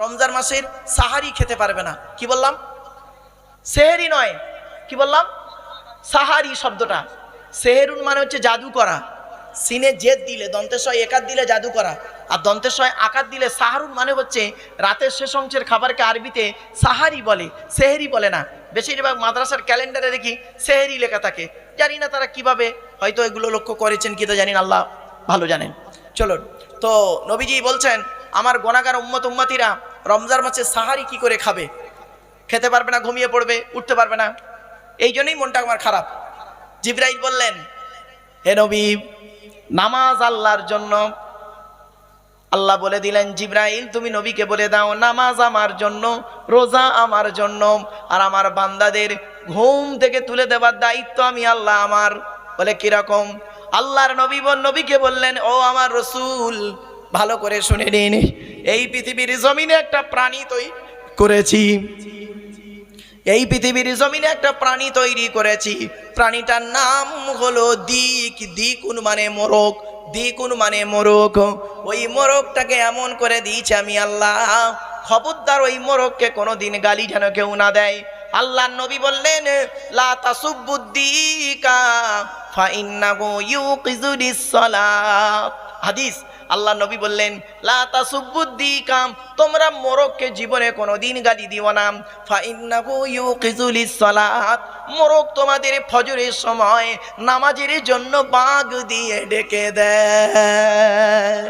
রমজান মাসের সাহারি খেতে পারবে না। কি বললাম? সেহেরি নয়, কি বললাম? সাহারি শব্দটা। সেহেরুন মানে হচ্ছে জাদু করা। সিনে জেদ দিলে, দন্তেশয় একাত দিলে জাদু করা, আর দন্তেশয় আকাত দিলে সাহারুন মানে হচ্ছে রাতের শেষ অংশের খাবারকে আরবিতে সাহারি বলে, সেহেরি বলে না। বেশিরভাগ মাদ্রাসার ক্যালেন্ডারে দেখি সেহেরি লেখা থাকে। জানি না তারা কিভাবে, হয়তো এগুলো লক্ষ্য করেছেন কি তা জানি না, আল্লাহ ভালো জানেন। চলুন, তো নবীজি বলছেন আমার গুনাহগার উম্মত উম্মতিরা রমজান মাসে সাহারি কি করে খাবে? খেতে পারবে না, ঘুমিয়ে পড়বে, উঠতে পারবে না। এই জন্যই মনটা আমার খারাপ। জিবরাইল বললেন, হে নবী, নামাজ আল্লাহর জন্য। আল্লাহ বলে দিলেন, জিবরাইল তুমি নবীকে বলে দাও নামাজ আমার জন্য, রোজা আমার জন্য, আর আমার বান্দাদের ঘুম থেকে তুলে দেওয়ার দায়িত্ব আমি আল্লাহ আমার। বলে কিরকম? আল্লাহর নবীকে বললেন, ও আমার রাসূল, ভালো করে শুনে নিন, এই পৃথিবীর জমিনে একটা প্রাণী তৈরি করেছি, এই পৃথিবীর জমিনে একটা প্রাণী তৈরি করেছি। প্রাণীটার নাম হলো দ্বিকুন মানে মোরগ, দ্বিকুন মানে মোরগ। ওই মোরগটাকে এমন করে দিয়েছে আমি আল্লাহ, খবরদার ওই মোরগকে কোনোদিন গালি যেন কেউ না দেয়। আল্লাহর নবী বললেন, লা তাসুবুদ্দিকা ফা ইন্নাহু ইউকিজুলিস সালাত। হাদিস। আল্লাহ নবী বললেন, লা তাসুবুদ্দিকা, তোমরা মোরগকে জীবনে কোনোদিন গালি দিও না। ফা ইন্নাহু ইউকিজুলিস সালাত, মোরগ তোমাদের ফজরের সময় নামাজের জন্য বাগ দিয়ে ডেকে দেয়।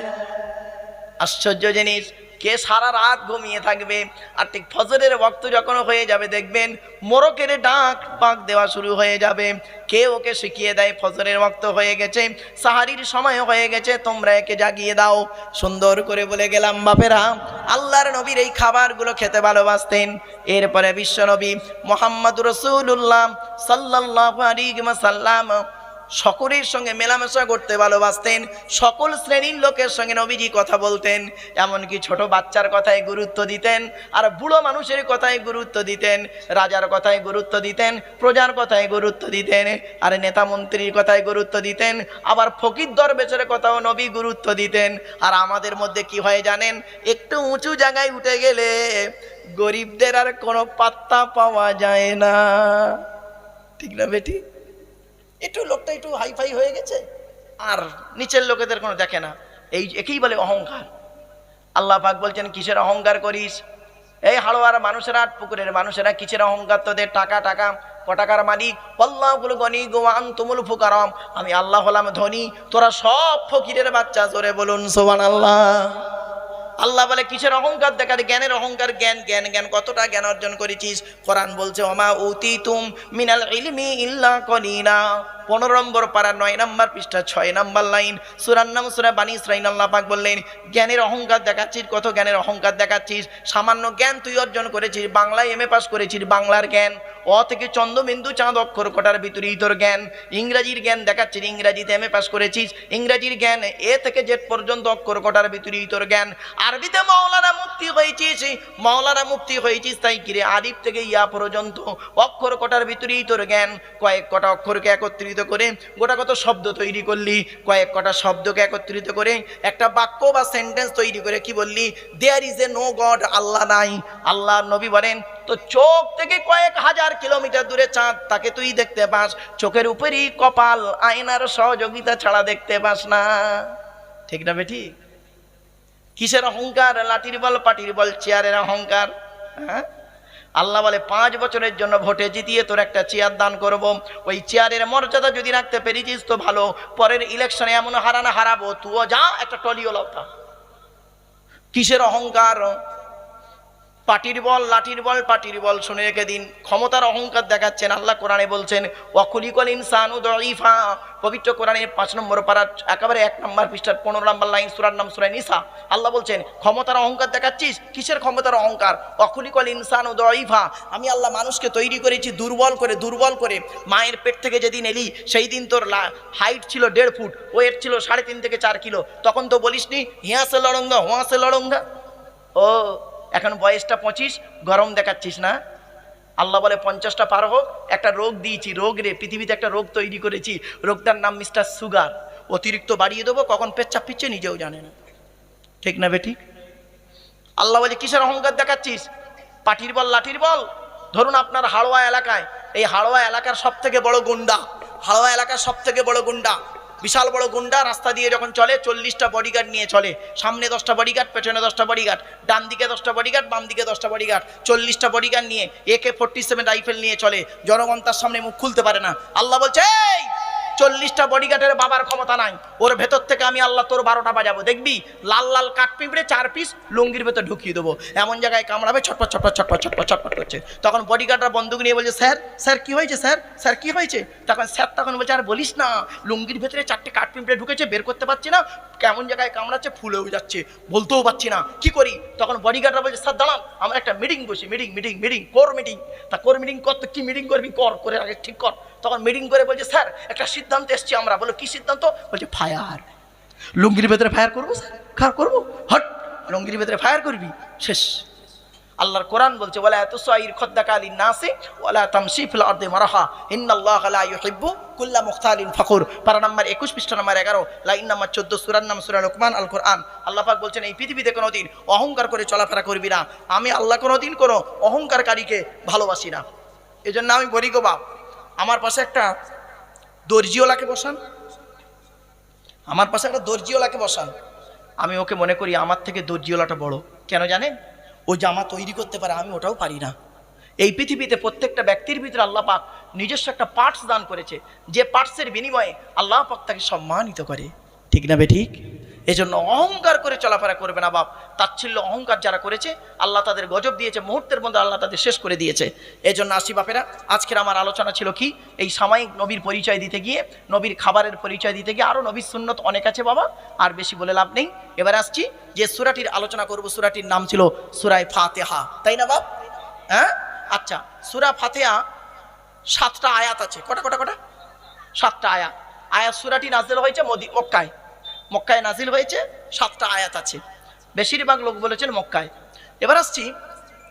আশ্চর্য জিনিস, কে সারা রাত ঘুমিয়ে থাকবে, আর ঠিক ফজরের ওয়াক্ত যখন হয়ে যাবে দেখবেন মোরগের ডাক দেওয়া শুরু হয়ে যাবে। কে ওকে শিখিয়ে দেয় ফজরের ওয়াক্ত হয়ে গেছে, সাহারির সময় হয়ে গেছে, তোমরা একে জাগিয়ে দাও। সুন্দর করে বলে গেলাম বাপেরা, আল্লাহর নবীর এই খাবারগুলো খেতে ভালোবাসতেন। এরপরে বিশ্ব নবী মুহাম্মদুর রাসূলুল্লাহ সাল্লাল্লাহু আলাইহি ওয়াসাল্লাম সকলের সঙ্গে মেলামেশা করতে ভালোবাসতেন। সকল শ্রেণীর লোকের সঙ্গে নবীজি কথা বলতেন। এমনকি ছোট বাচ্চার কথায় গুরুত্ব দিতেন, আর বুড়ো মানুষের কথায় গুরুত্ব দিতেন, রাজার কথায় গুরুত্ব দিতেন, প্রজার কথায় গুরুত্ব দিতেন, আর নেতা মন্ত্রীর কথায় গুরুত্ব দিতেন, আবার ফকির দরবেশের কথাও নবী গুরুত্ব দিতেন। আর আমাদের মধ্যে কি হয় জানেন? একটু উঁচু জায়গায় উঠে গেলে গরিবদের আর কোনো পাত্তা পাওয়া যায় না। ঠিক না বেটি? একটু লোকটা একটু হাইফাই হয়ে গেছে আর নিচের লোকেদের কোনো দেখে না, একেই বলে অহংকার। আল্লাহ পাক বলছেন, কিসের অহংকার করিস? এই হাড়োয়ার মানুষেরা, পুকুরের মানুষেরা কিসের অহংকার তোদের? টাকা টাকা, কটাকার মালিক। আল্লাহুল গনি ওয়া আনতুমুল ফুকারা, আমি আল্লাহ হলাম ধনী, তোরা সব ফকিরের বাচ্চা। জোরে বলুন সুবহানাল্লাহ। আল্লাহ বলে কিসের অহংকার দেখা? জ্ঞানের অহংকার। জ্ঞান জ্ঞান জ্ঞান, কতটা জ্ঞান অর্জন করেছিস? কোরআন বলছে, ওমা উতিতুম মিনাল ইলমি ইল্লা কলিলা। 15 নম্বর পারা 9 নম্বর পৃষ্ঠা 6 নম্বর লাইন, সূরার নাম সূরা বানী ইসরাঈল। আল্লাহ পাক বললেন, জ্ঞানের অহংকার দেখাচ্ছিস, কত জ্ঞানের অহংকার দেখাচ্ছিস। সামান্য জ্ঞান তুই অর্জন করেছিস, বাংলায় এমএ পাস করেছিস, বাংলার জ্ঞান। অ থেকে চন্দ্রবিন্দু চাঁদ অক্ষর কটার ভিতরেই তোর জ্ঞান। ইংরাজির জ্ঞান দেখাচ্ছিস, ইংরাজিতে এমএ পাস করেছিস, ইংরাজির জ্ঞান। এ থেকে জেড পর্যন্ত অক্ষর কটার ভিতরেই তোর জ্ঞান। আরবিতে মাওলানা মুফতি হয়েছিস, মাওলানা মুফতি হয়েছিস, তাই কিরে আলিফ থেকে ইয়া পর্যন্ত অক্ষর কটার ভিতরেই তোর জ্ঞান। কয়েক কটা অক্ষরকে একত্রিত করে গোটা কত শব্দ তৈরি করলি, কয়েক কটা শব্দকে একত্রিত করে একটা বাক্য বা সেন্টেন্স তৈরি করে কি বললি? There is a no God, আল্লাহ নাই। আল্লাহ নবী বলেন, তো চোখ থেকে কয়েক হাজার কিলোমিটার দূরে চাঁদ, তাকে তুই দেখতে পাস, চোখের উপরই কপাল, আয়নার সহযোগিতা ছাড়া দেখতে পাস না। ঠিক না বেটি? কিসের অহংকার? লাঠির বল, পাটির বল, চেয়ারের অহংকার। হ্যাঁ, আল্লাহ বলে 5 বছরের জন্য ভোটে জিতিয়ে তোর একটা চেয়ার দান করব। ওই চেয়ারের মর্যাদা যদি রাখতে পেরেছিস তো ভালো, পরের ইলেকশনে এমন হারাবো, তুইও যা একটা টলিও লতা। কিসের অহংকার? পাটির বল, লাঠির বল, পাটির বল। শুনে রেখে দিন, ক্ষমতার অহংকার দেখাচ্ছেন। আল্লাহ কোরআনে বলছেন, ওয়াকুলিকুল ইনসানু দাঈফা। পবিত্র কোরআনের 5 নম্বর পারা একেবারে 1 নম্বর পৃষ্ঠার 15 নম্বর লাইন, সূরার নাম সূরা নিসা। আল্লাহ বলছেন, ক্ষমতার অহংকার দেখাচ্ছিস? কিসের ক্ষমতার অহংকার? ওয়াকুলিকুল ইনসানু দাঈফা, আমি আল্লাহ মানুষকে তৈরি করেছি দুর্বল করে, দুর্বল করে। মায়ের পেট থেকে যেদিন এলি সেই দিন তোর হাইট ছিল 1.5 ফুট, ওয়েট ছিল 3.5 থেকে 4 কিলো। তখন তো বলিসনি হিয়াসে লড়ঙ্গা, হুয়াসে লড়ঙ্গা। ও এখন বয়সটা 25, গরম দেখাচ্ছিস না? আল্লাহ বলে 50টা পার হোক, একটা রোগ দিয়েছি, রোগ রে, পৃথিবীতে একটা রোগ তৈরি করেছি, রোগটার নাম মিস্টার সুগার। অতিরিক্ত বাড়িয়ে দেবো, কখন পেচ্ছাপ পিচ্ছে নিজেও জানে না। ঠিক না বেটি? আল্লাহ বলে কিসের অহংকার দেখাচ্ছিস? পাটির বল লাঠির বল। ধরুন আপনার হাড়োয়া এলাকায়, এই হাড়োয়া এলাকার সব থেকে বড় গুন্ডা, হাড়োয়া এলাকার সব থেকে বড় গুন্ডা, বিশাল বড় গুন্ডা রাস্তা দিয়ে যখন চলে 40টা বডিগার্ড নিয়ে চলে। সামনে 10টা বডিগার্ড, পেছনে 10টা বডিগার্ড, ডান দিকে 10টা বডিগার্ড, বাম দিকে 10টা বডিগার্ড, 40টা বডিগার্ড নিয়ে AK-47 রাইফেল নিয়ে চলে। জনগণ তার সামনে মুখ খুলতে পারে না। আল্লাহ বলছে এই 40টা বডিগার্ডের বাবার ক্ষমতা নাই, ওর ভেতর থেকে আমি আল্লাহ তোর 12টা বাজাবো, দেখবি লাল লাল কাঠ পিঁপড়ে 4 পিস লুঙ্গির ভেতর ঢুকিয়ে দেবো, এমন জায়গায় কামড়াবে ছটপট ছটপট ছটপট ছটপট ছটপট করছে। তখন বডিগার্ডরা বন্দুক নিয়ে বলছে স্যার স্যার কি হয়েছে স্যার, স্যার কি হয়েছে? তখন স্যার তখন বলছে আর বলিস না, লুঙ্গির ভেতরে 4টে কাঠ পিঁপড়ে ঢুকেছে, বের করতে পারছি না, কেমন জায়গায় কামড়াচ্ছে, ফুলেও যাচ্ছে, বলতেও পারছি না, কি করি? তখন বডিগার্ডরা বলছে স্যার দাঁড়ান, আমরা একটা মিটিং বসি, meeting meeting meeting core meeting. তা কোর মিটিং কর, তো কি মিটিং করবি কর, করে আগে ঠিক কর। তখন মিটিং করে বলছে স্যার একটা সিদ্ধান্ত এসছি আমরা। বলো কি সিদ্ধান্ত? বলছে ফায়ার। লুঙ্গির ভেতরে ফায়ার করবো স্যার, কার করবো? হট, লুঙ্গির ভেতরে ফায়ার করবি, শেষ। আল্লাহর কোরআন বলছে ওয়ালা তুসাইর খাদ্দাকা লিন-নাসি ওয়ালা তামশি ফিল আরদি মারহা ইন্নাল্লাহা লা ইউহিব্বু কুল্লা মুখতালিন ফখুর। পারা নাম্বার 21 পৃষ্ঠা নাম্বার 11, লাইন নাম্বার 14, সূরার নাম সূরা লুকমান, আল কোরআন। আল্লাহ পাক বলছেন এই পৃথিবীতে কোনোদিন অহংকার করে চলাফেরা করবি না। আমি আল্লাহ কোনোদিন কোনো অহংকারকারীকে ভালোবাসি না। এজন্য আমি বলি গো বাপ, আমার পাশে একটা দর্জিওয়ালাকে বসান, আমার পাশে একটা দর্জিওয়ালাকে বসান, আমি ওকে মনে করি আমার থেকে দর্জিওয়ালাটা বড়। কেন জানেন? ও জামা তৈরি করতে পারে, আমি ওটাও পারি না। এই পৃথিবীতে প্রত্যেকটা ব্যক্তির ভিতরে আল্লাহ পাক নিজস্ব একটা পার্টস দান করেছে, যে পার্টসের বিনিময়ে আল্লাহ পাক তাকে সম্মানিত করে, ঠিক না বে ঠিক? এজন্য অহংকার করে চলাফেরা করবে না বাপ। তাচ্ছিল্য অহংকার যারা করেছে আল্লাহ তাদের গজব দিয়েছে, মুহূর্তের মধ্যে আল্লাহ তাদের শেষ করে দিয়েছে। এজন্য আসি বাপেরা, আজকের আমার আলোচনা ছিল কি, এই সাময়িক নবীর পরিচয় দিতে গিয়ে, নবীর খাবারের পরিচয় দিতে গিয়ে। আরও নবীর সুন্নত অনেক আছে বাবা, আর বেশি বলে লাভ নেই। এবার আসছি যে সূরাটির আলোচনা করব, সূরাটির নাম ছিল সূরা ফাতিহা, তাই না বাপ? হ্যাঁ, আচ্ছা। সূরা ফাতিহা 7টা আয়াত আছে। কটা কটা কটা? 7টা আয়াত। আয়াত সূরাটি নাযিল হয়েছে মক্কায়, মক্কায় নাজিল হয়েছে। 7টা আয়াত আছে, বেশিরভাগ লোক বলেছেন মক্কায়। এবার আসছি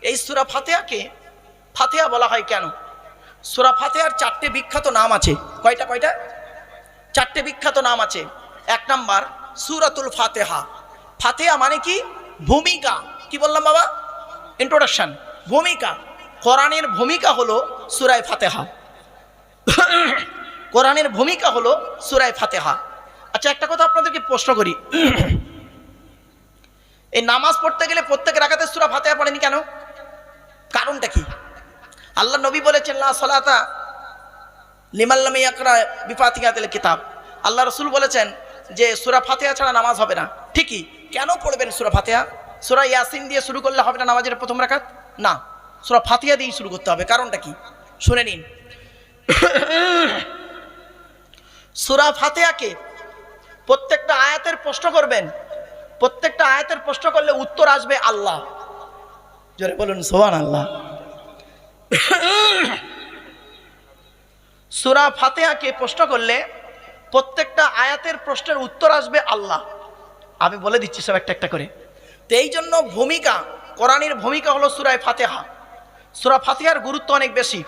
এই সূরা ফাতিহাকে ফাতিহা বলা হয় কেন? সূরা ফাতিহার 4টে বিখ্যাত নাম আছে। কয়টা কয়টা? 4টে বিখ্যাত নাম আছে। 1 নাম্বার সূরাতুল ফাতিহা। ফাতিহা মানে কি? ভূমিকা। কি বললাম বাবা? ইন্ট্রোডাকশন, ভূমিকা। কোরআনের ভূমিকা হলো সূরায়ে ফাতিহা। কোরআনের ভূমিকা হলো সূরায়ে ফাতিহা। আচ্ছা, একটা কথা আপনাদেরকে প্রশ্ন করি, এই নামাজ পড়তে গেলে প্রত্যেক রাকাতে সূরা ফাতিহা পড়েনি কেন? কারণটা কি? আল্লাহ নবী বলেছেন লা সালাতা লিমান লাম ইয়াকরা বিফাতিহাতিল কিতাব। আল্লাহ রাসূল বলেছেন যে সূরা ফাতিহা ছাড়া নামাজ হবে না। ঠিকই, কেন পড়বেন সূরা ফাতিহা? সূরা ইয়াসিন দিয়ে শুরু করলে হবে না নামাজের প্রথম রাকাত? না, সূরা ফাতিহা দিয়ে শুরু করতে হবে। কারণটা কি শুনে নিন। সূরা ফাতিহাকে প্রত্যেকটা আয়াতের প্রশ্ন করবেন, প্রত্যেকটা আয়াতের প্রশ্ন করলে উত্তর আসবে আল্লাহ। জোরে বলুন সুবহানাল্লাহ। সূরা ফাতিহাকে প্রশ্ন করলে প্রত্যেকটা আয়াতের প্রশ্নের উত্তর আসবে আল্লাহ। আমি বলে দিচ্ছি সব একটা একটা করে। তো এই জন্য ভূমিকা, কোরআনের ভূমিকা হলো সূরা ফাতিহা। সূরা ফাতিহার গুরুত্ব অনেক বেশি।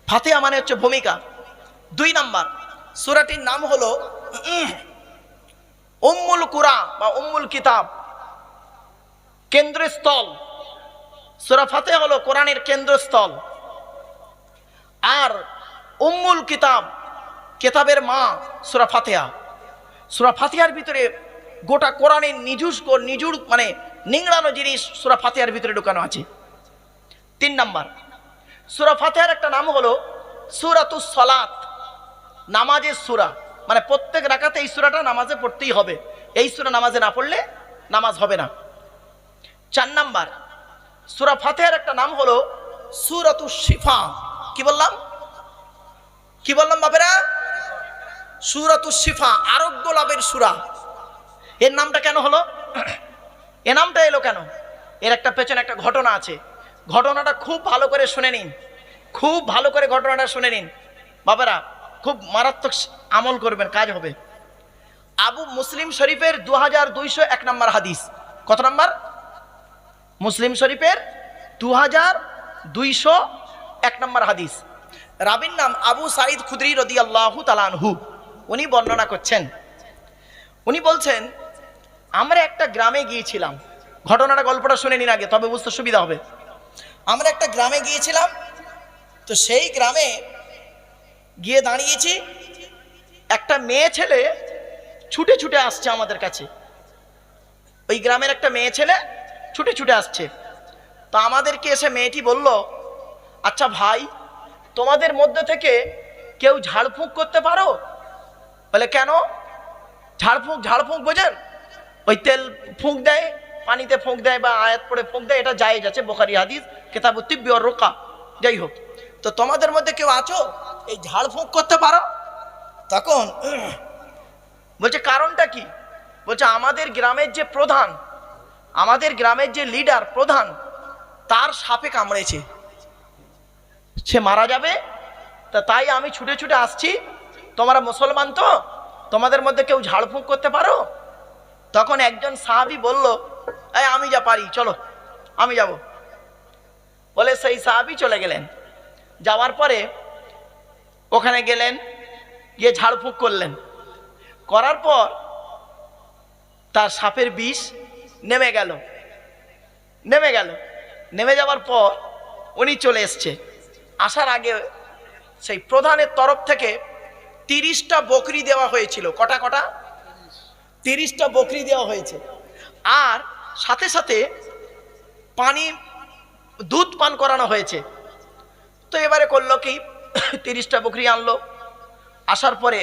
ফাতিহা মানে হচ্ছে ভূমিকা। 2 নাম্বার, সূরাটির নাম হলো উম্মুল কুরআন বা উম্মুল কিতাব, কেন্দ্রস্থল। সূরা ফাতিহা হলো কোরআনের কেন্দ্রস্থল। আর উম্মুল কিতাব, কিতাবের মা সূরা ফাতিহা। সূরা ফাতিহার ভিতরে গোটা কোরআনের নিজুড় মানে নিংড়ানো জিনিস সূরা ফাতিহার ভিতরে ঢোকানো আছে। 3 নাম্বার, সূরা ফাতিহার একটা নাম হলো সূরাতুস সালাত, নামাজের সূরা। মানে প্রত্যেক রাকাতে এই সূরাটা নামাজে পড়তেই হবে। এই সূরা নামাজে না পড়লে নামাজ হবে না। 4 নাম্বার, সূরা ফাতিহার একটা নাম হলো সূরাতুশ শিফা। কি বললাম? কি বললাম বাপেরা? সূরাতুশ শিফা, আরোগ্য লাভের সূরা। এর নামটা কেন হলো? এ নামটা এলো কেন? এর একটা পেছনে একটা ঘটনা আছে। ঘটনাটা খুব ভালো করে শুনে নিন, খুব ভালো করে ঘটনাটা শুনে নিন বাবারা, খুব মারাত্মক আমল করবেন, কাজ হবে। আবু মুসলিম শরীফের 2201 নম্বর হাদিস। কত নম্বর? মুসলিম শরীফের 2201 নম্বর হাদিস। রাবির নাম আবু সাঈদ খুদরি রাদিয়াল্লাহু তাআলা আনহু। উনি বর্ণনা করছেন, উনি বলছেন আমরা একটা গ্রামে গিয়েছিলাম। ঘটনাটা গল্পটা শুনে নিন আগে, তবে বুঝতে সুবিধা হবে। আমরা একটা গ্রামে গিয়েছিলাম, তো সেই গ্রামে গিয়ে দাঁড়িয়েছি, একটা মেয়ে ছেলে ছুটে ছুটে আসছে আমাদের কাছে। ওই গ্রামের একটা মেয়ে ছেলে ছুটে ছুটে আসছে। তো আমাদেরকে এসে মেয়েটি বলল, আচ্ছা ভাই, তোমাদের মধ্যে থেকে কেউ ঝাড়ফুঁক করতে পারো? বলে কেন? ঝাড়ফুঁক বোঝেন? ওই তেল ফুঁক দেয়, পানিতে ফুঁক দেয় বা আয়াত পড়ে ফুঁক দেয়, এটা জায়েজ আছে, বুখারী হাদিস, কিতাবু তিব্বি ওয়ার রুকা। যাই হোক, তো তোমাদের মধ্যে কেউ আছো এই ঝাড়ফুঁক করতে পারো? তখন বলছে কারণটা কি? বলছে আমাদের গ্রামের যে প্রধান, আমাদের গ্রামের যে লিডার প্রধান, তার সাপে কামড়েছে, সে মারা যাবে, তা তাই আমি ছুটে ছুটে আসছি। তোমরা মুসলমান তো, তোমাদের মধ্যে কেউ ঝাড়ফুঁক করতে পারো? তখন একজন সাহাবী বলল, এই আমি যা পারি, চলো আমি যাব। বলে সেই সাহাবী চলে গেলেন। যাওয়ার পরে ওখানে গেলেন, গিয়ে ঝাড়ফুঁক করলেন। করার পর তার সাপের বিষ নেমে গেল। নেমে যাওয়ার পর উনি চলে এসছে। আসার আগে সেই প্রধানের তরফ থেকে 30টা বকরি দেওয়া হয়েছিল। কটা? 30টা বকরি দেওয়া হয়েছে। আর সাথে সাথে দুধ পান করানো হয়েছে। তো এবারে করলো কি, 30টা বকরি আনলো। আসার পরে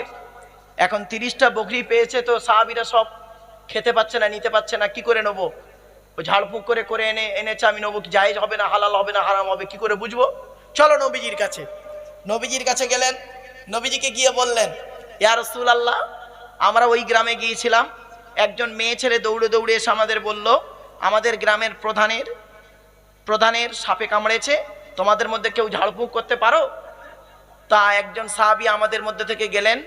এখন 30টা বকরি পেয়েছে, তো সাহাবীরা সব খেতে পাচ্ছে না, নিতে পারছে না, কি করে নেবো? ঝাড়ফুঁক করে এনেছে, আমি নেবো কি? জায়েজ হবে না, হালাল হবে না, হারাম হবে, কি করে বুঝবো? চলো নবীজির কাছে গেলেন। নবীজিকে গিয়ে বললেন, ইয়া রাসূলুল্লাহ, আমরা ওই গ্রামে গিয়েছিলাম, একজন মেয়ে ছেলে দৌড়ে দৌড়ে এসে আমাদের বলল, আমাদের গ্রামের প্রধানের সাপে কামড়েছে, তোমাদের মধ্যে কেউ ঝাড়ফুঁক করতে পারো? তা একজন সাহাবী আমাদের মধ্যে থেকে গেলেন।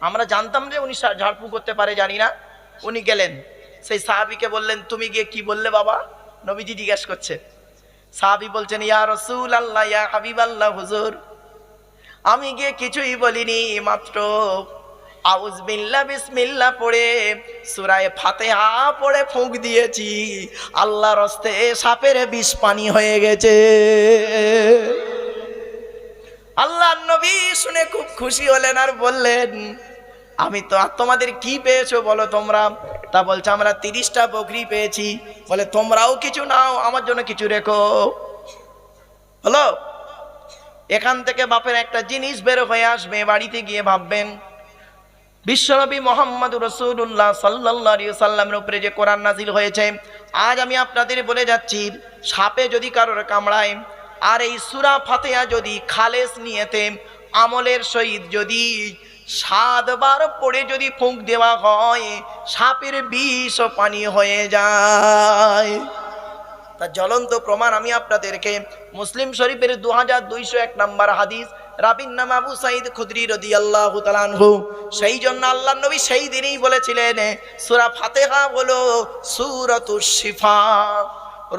আমরা জানতাম যে উনি ঝাড়ফুঁক করতে পারে, জানি না। উনি গেলেন, সেই সাহাবীকে বললেন, তুমি গিয়ে কি বললে বাবা? নবীজি জিজ্ঞেস করছে। সাহাবী বলছেন, ইয়া রাসূলুল্লাহ, ইয়া হাবিবাল্লাহ, হুজুর, আমি গিয়ে কিছুই বলিনি, মাত্র আউযু বিল্লাহ বিসমিল্লাহ পড়ে সূরা ফাতিহা পড়ে ফুঁক দিয়েছি, আল্লাহর হস্তে সাপের বিষ পানি হয়ে গেছে। আল্লাহর নবী শুনে খুব খুশি হলেন আর বললেন, আমি তো, তোমাদের কি পেয়েছো বলো তোমরা? তা বলছে আমরা 30টা বকরি পেয়েছি। বলে তোমরাও কিছু নাও, আমার জন্য কিছু রেখো। হলো, এখান থেকে বাপের একটা জিনিস বের হয়ে আসবে, বাড়িতে গিয়ে ভাববেন বিশ্বনবী মুহাম্মদুর রাসূলুল্লাহ সাল্লাল্লাহু আলাইহি ওয়াসাল্লামের উপরে যে কোরআন নাজিল হয়েছে। আজ আমি আপনাদের বলে যাচ্ছি, সাপে যদি কারোর কামড়ায়, আর এই সূরা ফাতিহা যদি খালেস নিয়তে আমলের সহিত যদি 7 বার পড়ে যদি ফুঁক দেওয়া হয়, সাপের বিষ পানি হয়ে যায়। তা জ্বলন্ত প্রমাণ আমি আপনাদেরকে মুসলিম শরীফের 2201 নম্বর হাদিস, রাবির নাম আবু সাঈদ খুদরি রাদিয়াল্লাহু তাআলা আনহু। সেই জন্য আল্লাহর নবী সেই দিনই বলেছিলেন, সূরা ফাতিহা হলো সূরাতুশ শিফা।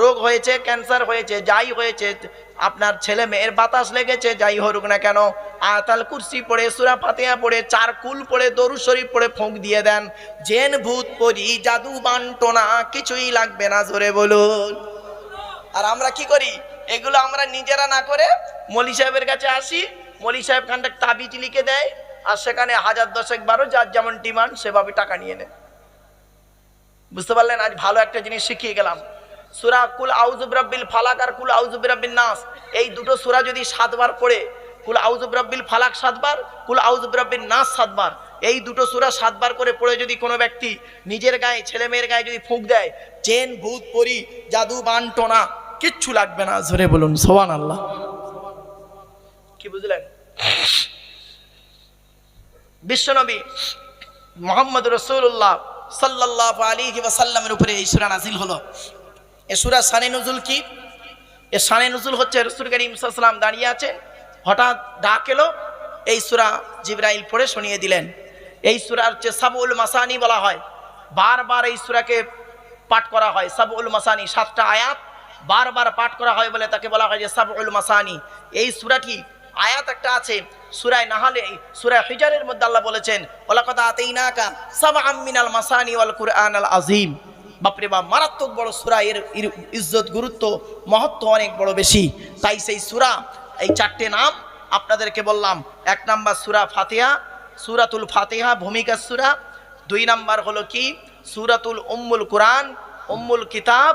রোগ হয়েছে, ক্যান্সার হয়েছে, যাই হয়েছে, আপনার ছেলে মেয়ের বাতাস লেগেছে, যাই হোক না কেন, আয়াতুল কুরসি পড়ে, সূরা ফাতিহা পড়ে, 4 কুল পড়ে, দরুদ শরীফ পড়ে ফুঁক দিয়ে দেন। জেন ভূত পরি জাদু বান্টনা কিছুই লাগবে না, জোরে বলুন। আর আমরা কি করি? এগুলো আমরা নিজেরা না করে মৌলী সাহেবের কাছে আসি, মৌলী সাহেব খানটা তাবিজ লিখে দেয়, আর সেখানে 1000 10 12 যার যেমন ডিমান্ড সেভাবে টাকা নিয়ে নেয়। বুঝতে পারলেন? আজ ভালো একটা জিনিস শিখিয়ে গেলাম। সূরা কুল আউযু বিরাব্বিল ফালাক আর কুল আউযু বিরাব্বিন নাস, এই দুটো সূরা যদি 7 বার পড়ে, কুল আউযু বিরাব্বিল ফালাক 7 বার, কুল আউযু বিরাব্বিন নাস 7 বার, এই দুটো সূরা 7 বার করে পড়ে যদি কোনো ব্যক্তি নিজের গায়ে, ছেলে মেয়ের গায়ে যদি ফুঁক দেয়, চেন ভূত পরি জাদু বান্টনা কিচ্ছু লাগবে না, জোরে বলুন সুবহানাল্লাহ। কি বুঝলেন? বিশ্বনবী মুহাম্মদুর রাসূলুল্লাহ সাল্লাল্লাহু আলাইহি ওয়াসাল্লামের উপরে এই সূরা নাযিল হলো। এই সূরা শানে নুজুল কি? এই শানে নুজুল হচ্ছে রাসূল করিম সাল্লাল্লাহু আলাইহি ওয়াসাল্লাম দাঁড়িয়ে আছেন, হঠাৎ ডাক এলো, এই সূরা জিবরাইল পড়ে শুনিয়ে দিলেন। এই সূরার হচ্ছে সাবউল মাসানি বলা হয়, বারবার এই সূরাকে পাঠ করা হয়। সাবউল মাসানি 7টা আয়াত বারবার পাঠ করা হয় বলে তাকে বলা হয় যে সাবউল মাসানি। এই সূরাটি আয়াত একটা আছে সূরা নাহলে, সূরা হিজরের মধ্যে আল্লাহ বলেছেন, ওয়ালাকাদ আতাইনাকা সাবআম মিনাল মাসানি ওয়াল কুরআনাল আযীম। বাপরে বাপ, মারাত্মক বড় সূরা, এর ইজ্জত গুরুত্ব মহত্ব অনেক বড় বেশি। তাই সেই সূরা, এই 4টে নাম আপনাদেরকে বললাম। 1 নাম্বার সূরা ফাতিহা, সূরাতুল ফাতিহা ভূমিকা সূরা। 2 নাম্বার হলো কি সূরাতুল উম্মুল কুরআন, উম্মুল কিতাব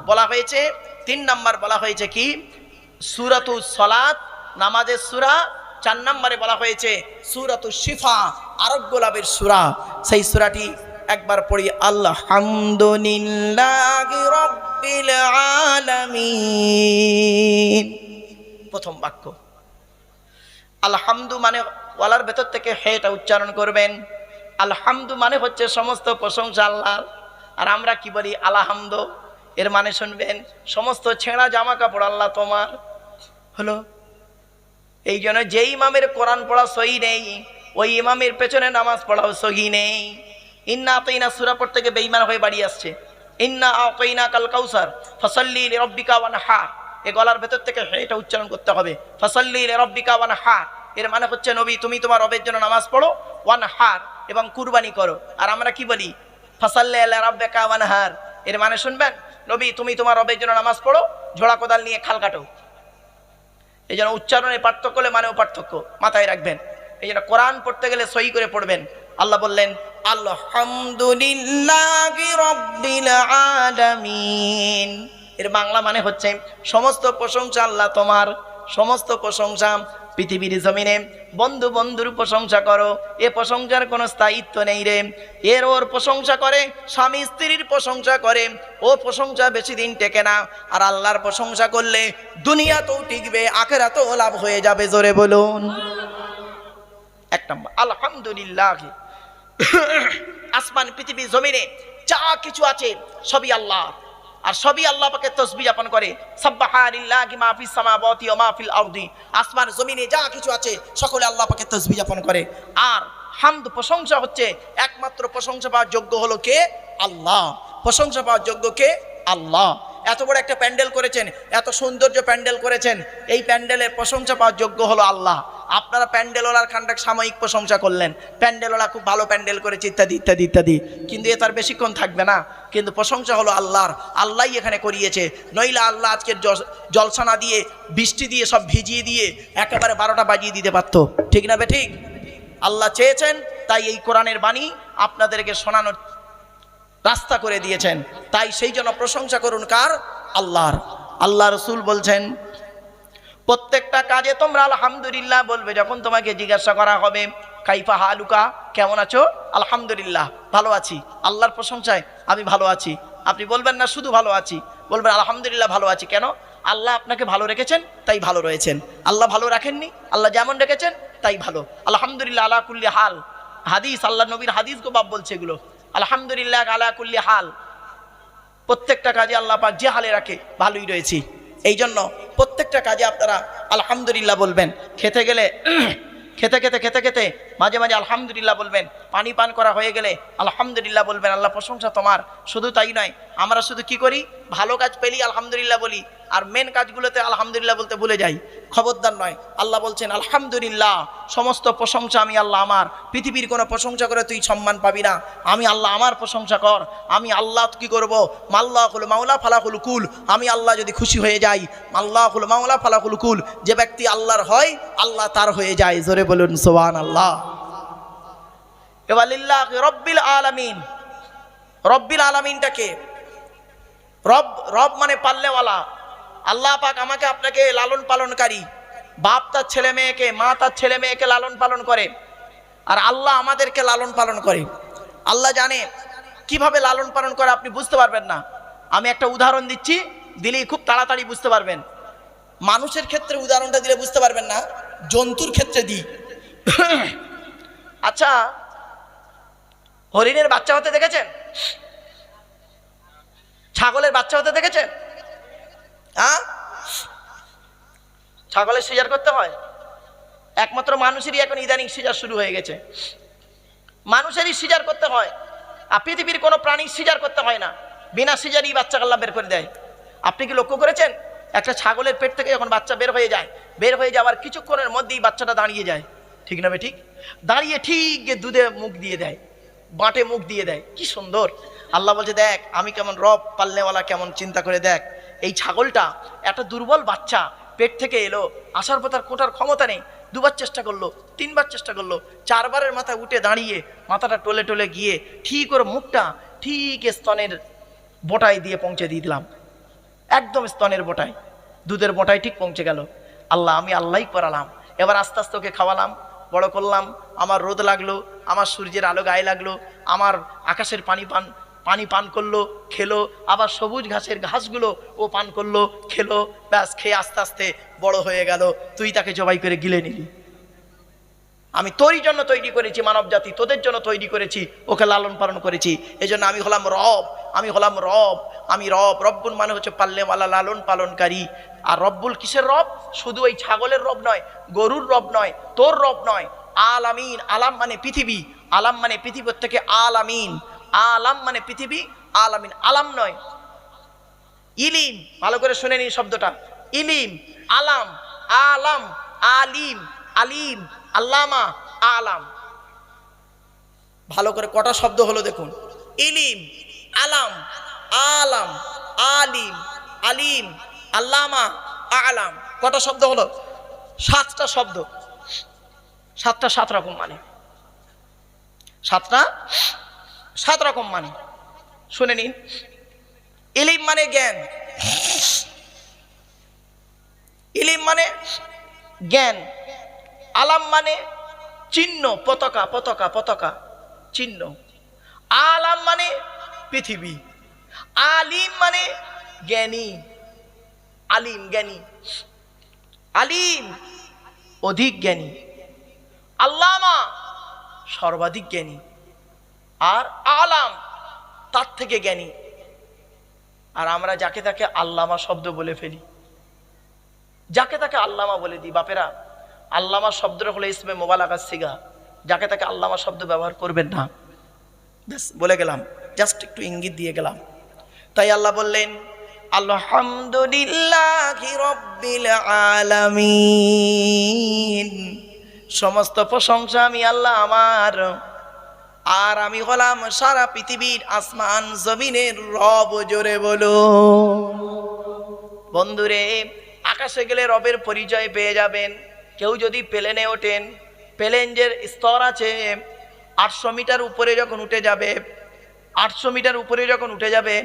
বলা হয়েছে। 3 নাম্বার বলা হয়েছে কি সূরাতুস সালাত, নামাজের সূরা। 4 নম্বরে বলা হয়েছে সূরাতুশ শিফা, আরোগ্য লাভের সূরা। সেই সূরাটি একবার পড়ি, আলহামদুলিল্লাহি রাব্বিল আলামিন। প্রথম বাক্য আলহামদু মানে ওয়ালার ভেতর থেকে হেটা উচ্চারণ করবেন। আলহামদু মানে হচ্ছে সমস্ত প্রশংসা আল্লাহর। আর আমরা কি বলি আলহামদু, এর মানে শুনবেন সমস্ত ছেঁড়া জামা কাপড় আল্লাহ তোমার। হলো এই জন্য যেই ইমামের কোরআন পড়া সহি নেই, ওই ইমামের পেছনে নামাজ পড়াও সহি নেই। ইন্না আতাইনা সূরা পড়তে গিয়ে বেঈমান হয়ে বাড়ি আসছে। ইন্না আতাইনা কাল কাউসার ফাসাল্লি লিরাব্বিকা ওয়ানহার, এ গলার ভেতর থেকে এটা উচ্চারণ করতে হবে, ফাসাল্লি লিরাব্বিকা ওয়ানহার। এর মানে হচ্ছে নবী তুমি তোমার রবের জন্য নামাজ পড়ো, ওয়ানহার এবং কুরবানি করো। আর আমরা কি বলি ফাসাল্লি লিরাব্বিকা ওয়ানহার, এর মানে শুনবেন নবী তুমি তোমার রবের জন্য নামাজ পড়ো, ঝোড়া কোদাল নিয়ে খাল কাটো। এই জন্য উচ্চারণে পার্থক্য হলে মানেও পার্থক্য মাথায় রাখবেন। এই জন্য কোরআন পড়তে গেলে সহি করে পড়বেন। আল্লাহ বললেন আলহামদুলিল্লাহি রাব্বিল আলামিন, এর বাংলা মানে হচ্ছে সমস্ত প্রশংসা আল্লাহ তোমার, সমস্ত প্রশংসা। পৃথিবীর জমিনে বন্ধু বন্ধুর প্রশংসা করো, এ প্রশংসার কোনো স্থায়িত্ব নেই রে। এর ওর প্রশংসা করে, স্বামী স্ত্রীর প্রশংসা করে, ও প্রশংসা বেশি দিন টেকে না। আর আল্লাহর প্রশংসা করলে দুনিয়াতেও টিকবে, আখিরাতেও লাভ হয়ে যাবে। জোরে বলুন। 1 নম্বর আলহামদুলিল্লাহ। আসমান পৃথিবী জমিনে যা কিছু আছে সবই আল্লাহ, আর সবই আল্লাহ পাকে তাসবিহ যাপন করে। সাব্বাহা লিল্লাহি মা ফিস সামাওয়াতি ওয়া মা ফিল আরদি, আসমান জমিনে যা কিছু আছে সকলে আল্লাহ পাকে তাসবিহ যাপন করে। আর হামদ প্রশংসা হচ্ছে একমাত্র প্রশংসা পাওয়ার যোগ্য হলো কে? আল্লাহ। প্রশংসা পাওয়ার যোগ্য কে? আল্লাহ। এত বড় একটা প্যান্ডেল করেছেন, এত সৌন্দর্য প্যান্ডেল করেছেন, এই প্যান্ডেলের প্রশংসা পাওয়ার যোগ্য হলো আল্লাহ। আপনারা প্যান্ডেলওয়ালার খানটাক সাময়িক প্রশংসা করলেন, প্যান্ডেলওয়ালা খুব ভালো প্যান্ডেল করেছে ইত্যাদি ইত্যাদি ইত্যাদি, কিন্তু এ তার বেশিক্ষণ থাকবে না। কিন্তু প্রশংসা হলো আল্লাহর, আল্লাহই এখানে করিয়েছে। নইলে আল্লাহ আজকের জলসা না দিয়ে, বৃষ্টি দিয়ে, সব ভিজিয়ে দিয়ে একেবারে 12টা বাজিয়ে দিতে পারতো। ঠিক না বে ঠিক? আল্লাহ চেয়েছেন, তাই এই কোরআনের বাণী আপনাদেরকে শোনানোর রাস্তা করে দিয়েছেন। তাই সেই জন্য প্রশংসা করুন কার? আল্লাহর। আল্লাহ রসুল বলছেন প্রত্যেকটা কাজে তোমরা আলহামদুলিল্লাহ বলবে। যখন তোমাকে জিজ্ঞাসা করা হবে কাইফা হালুকা, কেমন আছো? আলহামদুলিল্লাহ, ভালো আছি। আল্লাহর প্রশংসায় আমি ভালো আছি। আপনি বলবেন না শুধু ভালো আছি, বলবেন আলহামদুলিল্লাহ ভালো আছি। কেন? আল্লাহ আপনাকে ভালো রেখেছেন তাই ভালো রয়েছেন। আল্লাহ ভালো রাখেননি, আল্লাহ যেমন রেখেছেন তাই ভালো। আলহামদুলিল্লাহ আলা কুল্লি হাল, হাদিস, আল্লাহ নবীর হাদিস গো বাপ বলছে এগুলো। আলহামদুলিল্লাহ আলা কুল্লি হাল, প্রত্যেকটা কাজে আল্লাহ পাক যে হালে রাখে ভালোই রয়েছি। এই জন্য প্রত্যেকটা কাজে আপনারা আলহামদুলিল্লাহ বলবেন। খেতে গেলে খেতে খেতে খেতে খেতে মাঝে মাঝে আলহামদুলিল্লাহ বলবেন। পানি পান করা হয়ে গেলে আলহামদুলিল্লাহ বলবেন। আল্লাহ প্রশংসা তোমার। শুধু তাই নয়, আমরা শুধু কি করি, ভালো কাজ পেলেই আলহামদুলিল্লাহ বলি, আর মেন কাজগুলোতে আলহামদুলিল্লাহ বলতে ভুলে যাই। খবরদার নয়। আল্লাহ বলছেন আলহামদুলিল্লাহ, সমস্ত প্রশংসা আমি আল্লাহ আমার। পৃথিবীর কোনো প্রশংসা করে তুই সম্মান পাবি না, আমি আল্লাহ আমার প্রশংসা কর। আমি আল্লাহ কি করব? মাল্লাহুল মাওলা ফালাহুল কুল, আমি আল্লাহ যদি খুশি হয়ে যাই, মাল্লাহুল মাওলা ফালাহুল কুল, যে ব্যক্তি আল্লাহর হয় আল্লাহ তার হয়ে যায়। জোরে বলুন সুবহানাল্লাহ। ওয়ালিল্লাহ রব্বিল আলামিন। রব্বিল আলামিনটাকে রব, রব মানে পাল্লেওয়ালা। আল্লাহ পাক আমাকে আপনাকে লালন পালনকারী। বাপ তার ছেলে মেয়েকে, মা তার ছেলে মেয়েকে লালন পালন করে, আর আল্লাহ আমাদেরকে লালন পালন করে। আল্লাহ জানে কিভাবে লালন পালন করে, আপনি বুঝতে পারবেন না। আমি একটা উদাহরণ দিচ্ছি, দিলেই খুব তাড়াতাড়ি বুঝতে পারবেন। মানুষের ক্ষেত্রে উদাহরণটা দিলে বুঝতে পারবেন না, জন্তুর ক্ষেত্রে দিই। আচ্ছা, হরিণের বাচ্চা হতে দেখেছেন? ছাগলের বাচ্চা হতে দেখেছেন? হ্যাঁ, ছাগলের সিজার করতে হয়। একমাত্র মানুষেরই এখন ইদানিং সিজার শুরু হয়ে গেছে। মানুষেরই সিজার করতে হয়, আর পৃথিবীর কোনো প্রাণী সিজার করতে হয় না। বিনা সিজারই বাচ্চা আল্লাহ বের করে দেয়। আপনি কি লক্ষ্য করেছেন? একটা ছাগলের পেট থেকে যখন বাচ্চা বের হয়ে যায়, বের হয়ে যাওয়ার কিছুক্ষণের মধ্যেই বাচ্চাটা দাঁড়িয়ে যায়। ঠিক না ঠিক? দাঁড়িয়ে ঠিক দুধে মুখ দিয়ে দেয়, বাঁটে মুখ দিয়ে দেয়। কি সুন্দর! আল্লাহ বলছে দেখ আমি কেমন রব পালনেওয়ালা, কেমন চিন্তা করে দেখ। এই ছাগলটা একটা দুর্বল বাচ্চা পেট থেকে এলো, আসার পর তার কোটার ক্ষমতা নেই, দুবার চেষ্টা করলো, তিনবার চেষ্টা করলো, চারবারের মাথায় উঠে দাঁড়িয়ে মাথাটা টলে টলে গিয়ে ঠিক ওর মুখটা ঠিক স্তনের বোটায় দিয়ে পৌঁছে দিয়ে দিলাম, একদম স্তনের বোটায়, দুধের বোটায় ঠিক পৌঁছে গেল। আমি আল্লাহই করালাম। এবার আস্তে আস্তে ওকে খাওয়ালাম, বড় করলাম। আমার রোদ লাগলো, আমার সূর্যের আলো গায়ে লাগলো, আমার আকাশের পানি পান করলো, খেলো, আবার সবুজ ঘাসের ঘাসগুলো ও পান করলো, খেলো, ব্যাস খেয়ে আস্তে আস্তে বড় হয়ে গেল। তুই তাকে জবাই করে গিলে নিলি। আমি তোরই জন্য তৈরি করেছি মানব জাতি, তোদের জন্য তৈরি করেছি, ওকে লালন পালন করেছি। এই জন্য আমি হলাম রব, আমি হলাম রব, আমি রব। রব্বুল মানে হচ্ছে পাল্লেওয়ালা, লালন পালনকারী। আর রব্বুল কিসের রব? শুধু ওই ছাগলের রব নয়, গরুর রব নয়, তোর রব নয়। আলামিন, আলাম মানে পৃথিবী, আলাম মানে পৃথিবীর থেকে আলামিন, আলাম মানে পৃথিবী, আলামিন আলাম নয়, ইলিম। ভালো করে শুনে নিন শব্দটা, ইলিম, আলাম, আলাম, আলিম, আলিম, আল্লামা, আলাম। ভালো করে কটা শব্দ হলো দেখুন, ইলিম, আলাম, আলাম, আলিম, আলিম, আল্লামা, আলাম। কটা শব্দ হলো? 7টা শব্দ, 7টা 7 রকম মানে, 7টা 7 রকম মানে। শুনে নিন, ইলিম মানে জ্ঞান, ইলিম মানে জ্ঞান, আলাম মানে চিহ্ন, পতাকা, পতাকা, পতাকা, চিহ্ন, আলাম মানে পৃথিবী, আলিম মানে জ্ঞানী, আলিম জ্ঞানী, আলিম অধিক জ্ঞানী, আল্লামা সর্বাধিক জ্ঞানী, আর আলাম তার থেকে জ্ঞানী। আর আমরা যাকে তাকে আল্লামা শব্দ বলে ফেলি, যাকে তাকে আল্লামা বলে দিই। বাপেরা, আল্লামা শব্দটা হলো ইসমে মোবালাগা সিগা, যাকে তাকে আল্লামা শব্দ ব্যবহার করবেন না। ব্যাস বলে গেলাম, জাস্ট একটু ইঙ্গিত দিয়ে গেলাম। তাই আল্লাহ বললেন আলহামদুলিল্লাহি রাব্বিল আলামিন, সমস্ত প্রশংসা আমি আল্লাহ আমার, আর আমি হলাম সারা পৃথিবীর আসমান জমিনের রব। জোরে বলো বন্ধুরে, আকাশে গেলে রবের পরিচয় পেয়ে যাবেন। কেউ যদি প্লেনে ওঠেন, প্লেন যে স্তর আছে, 800 মিটার উপরে যখন উঠে যাবে, 800 মিটার উপরে যখন উঠে যাবে,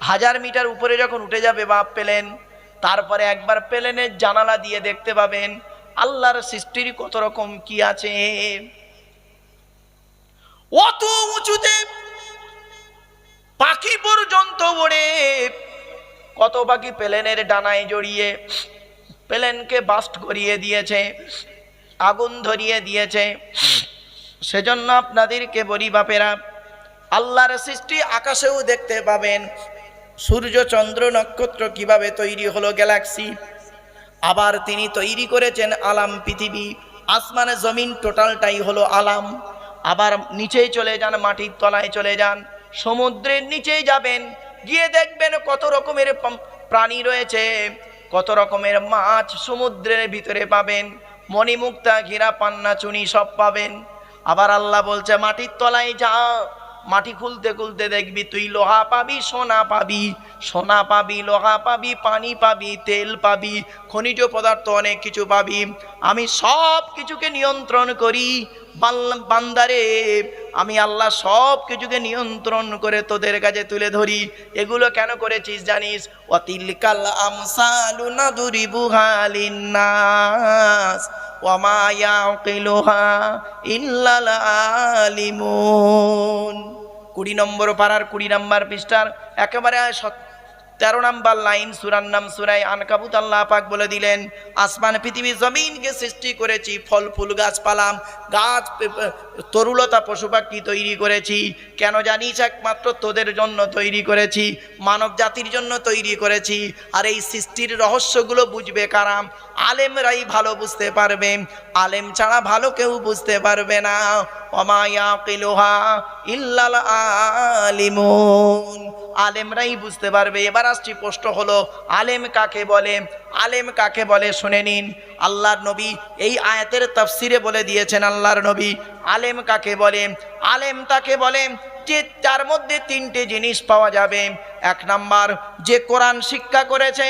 1000 মিটার উপরে যখন উঠে যাবে বাপ প্লেন, তারপরে একবার প্লেনের জানালা দিয়ে দেখতে পাবেন আল্লাহর সৃষ্টির কত রকম কি আছে। অত উঁচুতে পাখি পর্যন্ত ওড়ে, কত পাখি প্লেনের ডানায় জড়িয়ে প্লেনকে বাস্ট করিয়ে দিয়েছে, আগুন ধরিয়ে দিয়েছে। সেজন্য আপনাদেরকে বলি বাপেরা, আল্লাহর সৃষ্টি আকাশেও দেখতে পাবেন, সূর্য চন্দ্র নক্ষত্র কিভাবে তৈরি হলো, গ্যালাক্সি। আবার তিনি তৈরি করেছেন আলাম পৃথিবী, আসমানে জমিন টোটালটাই হলো আলাম। আবার নিচেই চলে যান, মাটির তলায় চলে যান, সমুদ্রের নিচেই যাবেন, গিয়ে দেখবেন কত রকমের প্রাণী রয়েছে, কত রকমের মাছ সমুদ্রের ভিতরে পাবেন, মণিমুক্তা, হীরা, পান্না, চুনি সব পাবেন। আবার আল্লাহ বলছে মাটির তলায় যা, মাটি খুলতে খুলতে দেখবি তুই লোহা পাবি, সোনা পাবি, সোনা পাবি, লোহা পাবি, পানি পাবি, তেল পাবি, খনিজ পদার্থ অনেক কিছু পাবি। আমি সব কিছুকে নিয়ন্ত্রণ করি বান্দারে, আমি আল্লাহ সব কিছুকে নিয়ন্ত্রণ করে তোদের কাছে তুলে ধরি। এগুলো কেন করেছিস জানিস? ওয়াতিলকাল আমসালু নাদরিবুহা লিন্নাস ওয়া মা ইয়াকিলুহা ইল্লাল আলিমুন। 20 নম্বর পারার 20 নম্বর পৃষ্ঠার একেবারে 13 নম্বর লাইন, সূরার নাম সূরা আনকাবুত। আল্লাহ পাক বলে দিলেন, আসমান পৃথিবী জমিনকে সৃষ্টি করেছি, ফল ফুল গাছপালা, গাছ তরুলতা, পশু পাখি তৈরি করেছি। কেন জানিস? একমাত্র তোদের জন্য তৈরি করেছি, মানব জাতির জন্য তৈরি করেছি। আর এই সৃষ্টির রহস্যগুলো বুঝবে কারা? আলেমরাই ভালো বুঝতে পারবে, আলেম ছাড়া ভালো কেউ বুঝতে পারবে না। ওমা ইয়াকিলুহা ইল্লাল আলিমুন, আলেমরাই বুঝতে পারবে। এবার আসছি, প্রশ্ন হলো আলেম কাকে বলে? আলেম কাকে বলে শুনে নিন। আল্লাহর নবী এই আয়াতের তাফসিরে বলে দিয়েছেন, আল্লাহর নবী আলেম কাকে বলে। আলেম তাকে বলে যে তার মধ্যে তিনটে জিনিস পাওয়া যাবে। এক নাম্বার, যে কোরআন শিক্ষা করেছে,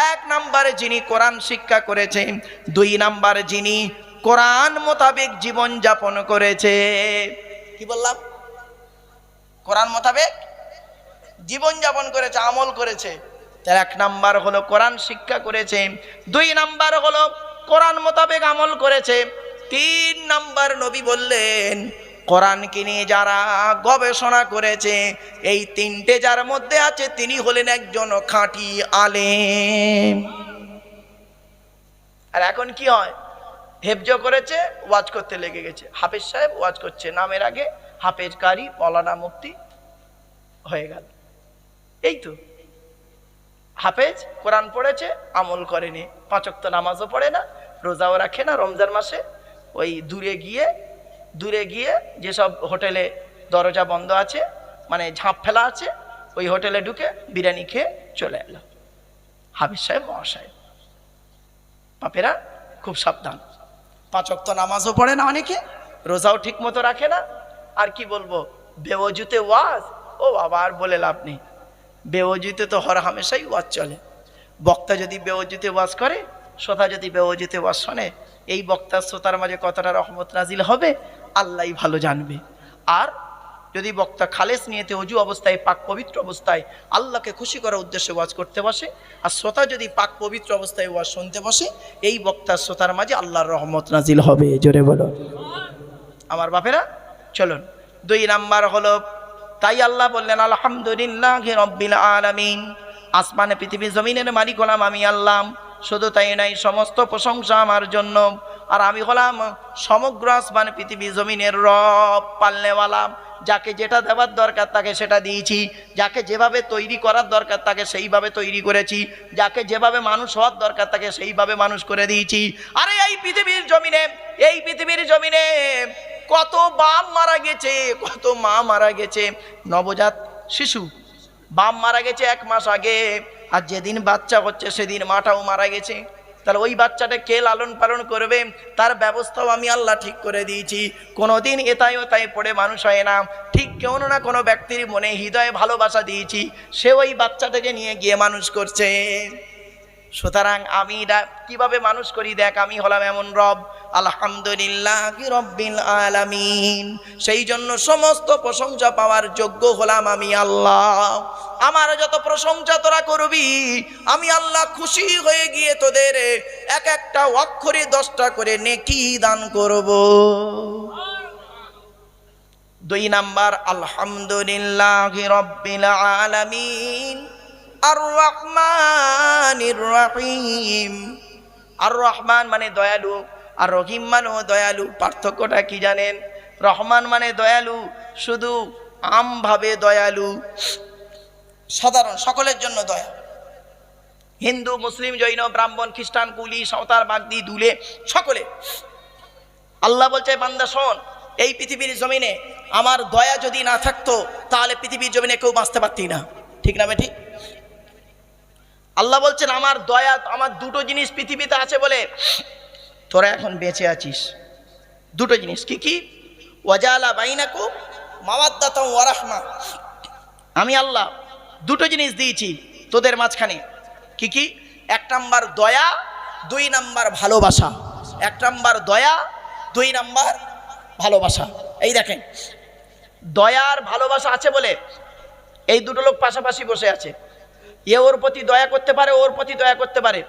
এক নাম্বারে যিনি কোরআন শিক্ষা করেছে, দুই নাম্বার যিনি কোরআন মোতাবেক জীবন যাপন করেছে। কি বললাম? কোরআন মোতাবেক জীবন যাপন করেছে, আমল করেছে। তার এক নাম্বার হলো কোরআন শিক্ষা করেছে, দুই নাম্বার হলো কোরআন মোতাবেক আমল করেছে, তিন নাম্বার নবী বললেন কোরআনকে নিয়ে যারা গবেষণা করেছে, এই তিনটে যার মধ্যে আছে তিনি হলেন একজন খাঁটি আলেম। আর এখন কি হয়, হেফজ করেছে, ওয়াজ করতে লেগে গেছে। হাফেজ সাহেব ওয়াজ করছে, নামের আগে হাফেজ কারি মৌলানা মুফতি হয়ে গেল। এই তো হাফেজ, কোরআন পড়েছে, আমল করেনি, 5 ওয়াক্ত নামাজও পড়ে না, রোজাও রাখে না। রমজান মাসে ওই দূরে গিয়ে যেসব হোটেলে দরজা বন্ধ আছে, মানে ঝাঁপ ফেলা আছে, ওই হোটেলে ঢুকে বিরিয়ানি খেয়ে চলে এলো। হাফেজ সাহেব মহাশয়। বাপেরা খুব সাবধান। 5 ওয়াক্ত নামাজও পড়ে না, অনেকে রোজাও ঠিক মতো রাখে না। আর কি বলবো, বেওজুতে ওয়াজ, ও বাবা আর বলে লাভ নেই। বেওজুতে তো হর হামেশাই ওয়াজ চলে। বক্তা যদি বেওজুতে ওয়াজ করে, শ্রোতা যদি বেওজুতে ওয়াজ শোনে, এই বক্তার শ্রোতার মাঝে কতটা রহমত নাজিল হবে আল্লাহই ভালো জানবে। আর যদি বক্তা খালেস নিয়েতে অজু অবস্থায়, পাক পবিত্র অবস্থায় আল্লাহকে খুশি করার উদ্দেশ্যে ওয়াজ করতে বসে, আর শ্রোতা যদি পাক পবিত্র অবস্থায় ওয়াজ শুনতে বসে, এই বক্তার শ্রোতার মাঝে আল্লাহর রহমত নাজিল হবে। জোরে বলো আমার বাপেরা। চলুন, 2 নাম্বার হলো, তাই আল্লাহ বললেন আলহামদুলিল্লাহি রাব্বিল আলামিন, আসমানে পৃথিবী জমিনের মালিক হলাম আমি আল্লাহ। শুধু তাই নাই, সমস্ত প্রশংসা আমার জন্য। আর আমি হলাম সমগ্র আসমান পৃথিবী জমিনের রব, পালনেওয়ালা। যাকে যেটা দেওয়ার দরকার তাকে সেটা দিয়েছি, যাকে যেভাবে তৈরি করার দরকার তাকে সেইভাবে তৈরি করেছি, যাকে যেভাবে মানুষ হওয়ার দরকার তাকে সেইভাবে মানুষ করে দিয়েছি। আরে এই পৃথিবীর জমিনে কত বাপ মারা গেছে, কত মা মারা গেছে। নবজাত শিশু বাপ মারা গেছে 1 মাস আগে, আর যেদিন বাচ্চা হচ্ছে সেদিন মাটাও মারা গেছে। তাহলে ওই বাচ্চাটা কে লালন পালন করবে, তার ব্যবস্থাও আমি আল্লাহ ঠিক করে দিয়েছি। কোনোদিন এতাই ওতাই পড়ে মানুষ হয় না। ঠিক কোনো না কোনো ব্যক্তির মনে হৃদয়ে ভালোবাসা দিয়েছি, সে ওই বাচ্চাটাকে নিয়ে গিয়ে মানুষ করছে। সুতরাং আমি কিভাবে মানুষ করি দেখ, আমি হলাম এমন রব। আলহামদুলিল্লাহি রাব্বিল আলামিন। সেই জন্য সমস্ত প্রশংসা পাওয়ার যোগ্য হলাম আমি আল্লাহ। আমার যত প্রশংসা তোরা করবি, আমি আল্লাহ খুশি হয়ে গিয়ে তোদের এক একটা অক্ষরে 10টা করে নেকি দান করব। 2 নাম্বার, আলহামদুলিল্লাহি রাব্বিল আলামিন আর রহমানির রহিম। আর রহমান মানে দয়ালু, আর রহিম মানেও দয়ালু। পার্থক্যটা কি জানেন? রহমান মানে দয়ালু, শুধু আমভাবে দয়ালু, সাধারণ সকলের জন্য দয়া। হিন্দু, মুসলিম, জৈন, ব্রাহ্মণ, খ্রিস্টান, কুলি, সাঁওতাল, বাগদি, দুলে, সকলে। আল্লাহ বলছে বান্দা শোন, এই পৃথিবীর জমিনে আমার দয়া যদি না থাকতো তাহলে পৃথিবীর জমিনে কেউ বাঁচতে পারতি না। ঠিক না বেঠিক? আল্লাহ বলছেন আমার দয়া, আমার 2টো জিনিস পৃথিবীতে আছে বলে তোরা এখন বেঁচে আছিস। 2টো জিনিস কি কি? ওয়াজালা বাইনাকুম মাওয়াদ্দাতাম ওয়া রাহমা। আমি আল্লাহ 2টো জিনিস দিয়েছি তোদের মাঝখানে। কি কি? 1 নাম্বার দয়া, 2 নাম্বার ভালোবাসা। 1 নাম্বার দয়া, 2 নাম্বার ভালোবাসা। এই দেখেন, দয়া আর ভালোবাসা আছে বলে এই 2টো লোক পাশাপাশি বসে আছে। এ ওর প্রতি দয়া করতে পারে, ওর প্রতি দয়া করতে পারে।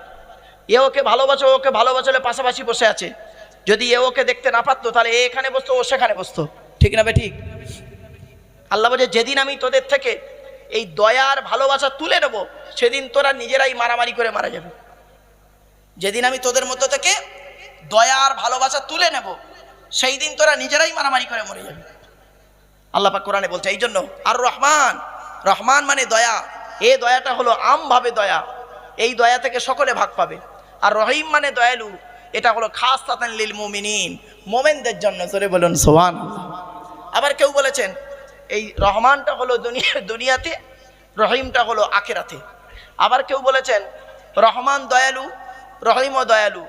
এ ওকে ভালোবাসে, ওকে ভালোবাসলে পাশাপাশি বসে আছে। যদি এ ওকে দেখতে না পারতো তাহলে এ এখানে বসতো, ও সেখানে বসতো। ঠিক না বেঠিক? আল্লাহ বলে যেদিন আমি তোদের থেকে এই দয়া আর ভালোবাসা তুলে নেব, সেদিন তোরা নিজেরাই মারামারি করে মারা যাবে। যেদিন আমি তোদের মধ্য থেকে দয়া আর ভালোবাসা তুলে নেব, সেই দিন তোরা নিজেরাই মারামারি করে মরে যাবে। আল্লাহ পাক কোরআনে বলছে এই জন্য। আর রহমান, রহমান মানে দয়া। এই দয়াটা হলো আমভাবে দয়া, এই দয়া থেকে সকলে ভাগ পাবে। আর রহিম মানে দয়ালু, এটা হলো খাসসাতান লিল মুমিনিন, মোমেনদের জন্য। জোরে বলুন সুবহানাল্লাহ। আবার কেউ বলেছেন এই রহমানটা হলো দুনিয়াতে, রহিমটা হলো আখিরাতে। আবার কেউ বলেছেন রহমান দয়ালু, রহিম ও দয়ালু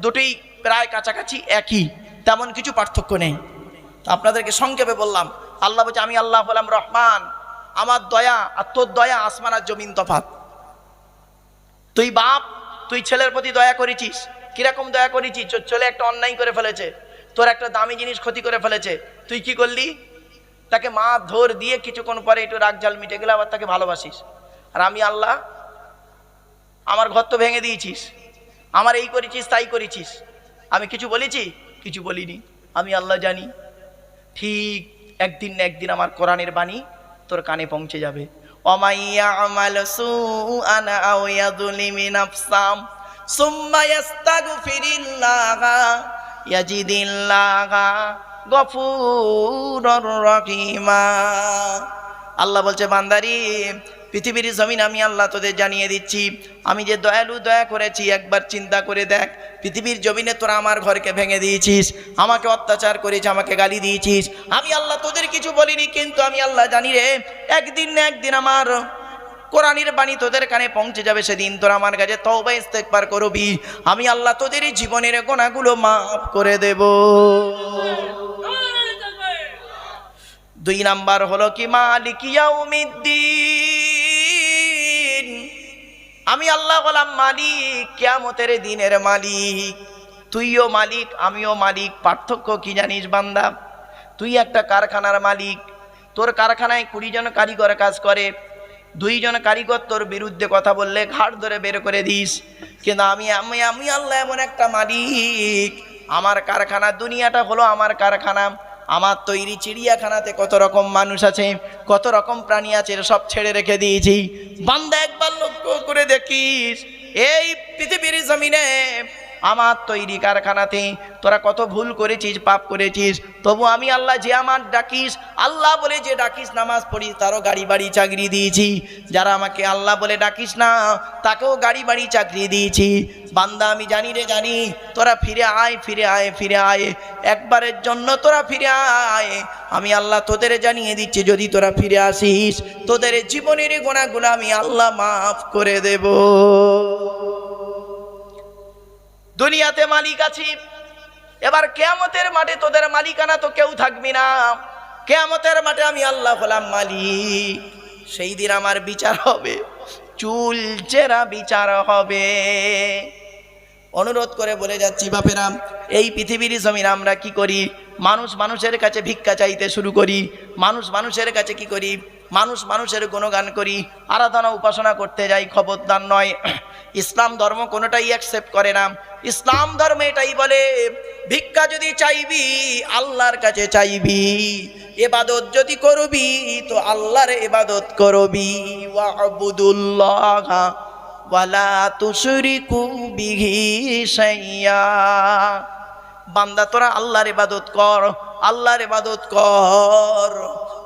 দুটোই প্রায় কাছাকাছি একই, তেমন কিছু পার্থক্য নেই। আপনাদেরকে সংক্ষেপে বললাম। আল্লাহ বলছে আমি আল্লাহ বললাম রহমান, আমার দয়া আর তোর দয়া আসমান আর জমিন তফাৎ। তুই বাপ, তুই ছেলের প্রতি দয়া করেছিস, কিরকম দয়া করেছিস? তোর ছেলে একটা অন্যায় করে ফেলেছে, তোর একটা দামি জিনিস ক্ষতি করে ফেলেছে, তুই কি করলি? তাকে মা ধর দিয়ে কিছুক্ষণ পরে একটু রাগ জাল মিটে গেলে আবার তাকে ভালোবাসিস। আর আমি আল্লাহ, আমার ঘর তো ভেঙে দিয়েছিস, আমার এই করেছিস তাই করেছিস, আমি কিছু বলেছি? কিছু বলিনি। আমি আল্লাহ জানি ঠিক একদিন না একদিন আমার কোরআনের বাণী তোর কানে পৌঁছে যাবে। ওমাইয়া আমাল সুআন আও ইয়াযলিমি নাফসাম সুম্মা ইস্তাগফিরিল্লাহ ইয়াজিদিল্লাহ গফুরুর রহিমা। আল্লাহ বলছে বান্দারি, পৃথিবীর জমিন আমি আল্লাহ তোদের জানিয়ে দিচ্ছি আমি যে দয়ালু, দয়া করেছি। একবার চিন্তা করে দেখ, পৃথিবীর জমিনে তোরা আমার ঘরকে ভেঙে দিয়েছিস, আমাকে অত্যাচার করেছিস, আমাকে গালি দিয়েছিস, আমি আল্লাহ তোদের কিছু বলিনি, কিন্তু আমি আল্লাহ জানি রে একদিন না একদিন আমার কোরআনের বাণী তোদের কানে পৌঁছে যাবে, সেদিন তোরা আমার কাছে তওবা ইস্তেগফার করবি, আমি আল্লাহ তোদের জীবনের গুনাহগুলো মাফ করে দেব। 2 নাম্বার হলো কি মালিক ইয়াউমিদ্দিন, আমি আল্লাহ বললাম মালিক, কিয়ামতের দিনের মালিক। তুইও মালিক, আমিও মালিক। পার্থক্য কি জানিস বান্দা? তুই একটা কারখানার মালিক, তোর কারখানায় 20 জন কারিগর কাজ করে, 2 জন কারিগর তোর বিরুদ্ধে কথা বললে ঘাড় ধরে বের করে দিস। কিন্তু আমি আল্লাহ এমন একটা মালিক, আমার কারখানা, দুনিয়াটা হলো আমার কারখানা, আমার তৈরি চিড়িয়াখানাতে কত রকম মানুষ আছে, কত রকম প্রাণী আছে, সব ছেড়ে রেখে দিয়েছি। বান্দা একবার লক্ষ্য করে দেখিস, এই পৃথিবীর জমিনে আমার তৈরি কারখানাতে তোরা কত ভুল করেছিস, পাপ করেছিস, তবু আমি আল্লাহ যে আমার ডাকিস আল্লাহ বলে যে ডাকিস, নামাজ পড়িস, তারও গাড়ি বাড়ি চাকরি দিয়েছি। যারা আমাকে আল্লাহ বলে ডাকিস না, তাকেও গাড়ি বাড়ি চাকরি দিয়েছি। বান্দা আমি জানি রে জানি, তোরা ফিরে আয়, ফিরে আয়, ফিরে আয়, একবারের জন্য তোরা ফিরে আয়। আমি আল্লাহ তোদের জানিয়ে দিচ্ছি, যদি তোরা ফিরে আসিস তোদের জীবনের গুনাহগুলো আমি আল্লাহ মাফ করে দেব। দুনিয়াতে মালিক আছি, এবার কিয়ামতের মাঠে তোদের মালিকানা তো কেউ থাকবি না। কিয়ামতের মাঠে আমি আল্লাহ হলাম মালিক, সেই দিন আমার বিচার হবে, চুল চেরা বিচার হবে। অনুরোধ করে বলে যাচ্ছি বাপেরা, এই পৃথিবীর জমিন আমরা কি করি? মানুষ মানুষের কাছে ভিক্ষা চাইতে শুরু করি, মানুষ মানুষের কাছে কি করি? মানুষ মানুষের গুণগান করি, আরাধনা উপাসনা করতে যাই। খবরদার নয়, ইসলাম ধর্ম কোনোটাই অ্যাকসেপ্ট করে না। ইসলাম ধর্ম এটাই বলে, ভিক্ষা যদি চাইবি আল্লাহর কাছে চাইবি, ইবাদত যদি করবি তো আল্লাহর ইবাদত করবি। ওয়া'বুদুল্লাহ ওয়ালা তুশরিকু বিহি শাইয়্যা। বান্দা তোরা আল্লাহর ইবাদত কর, আল্লাহর ইবাদত কর,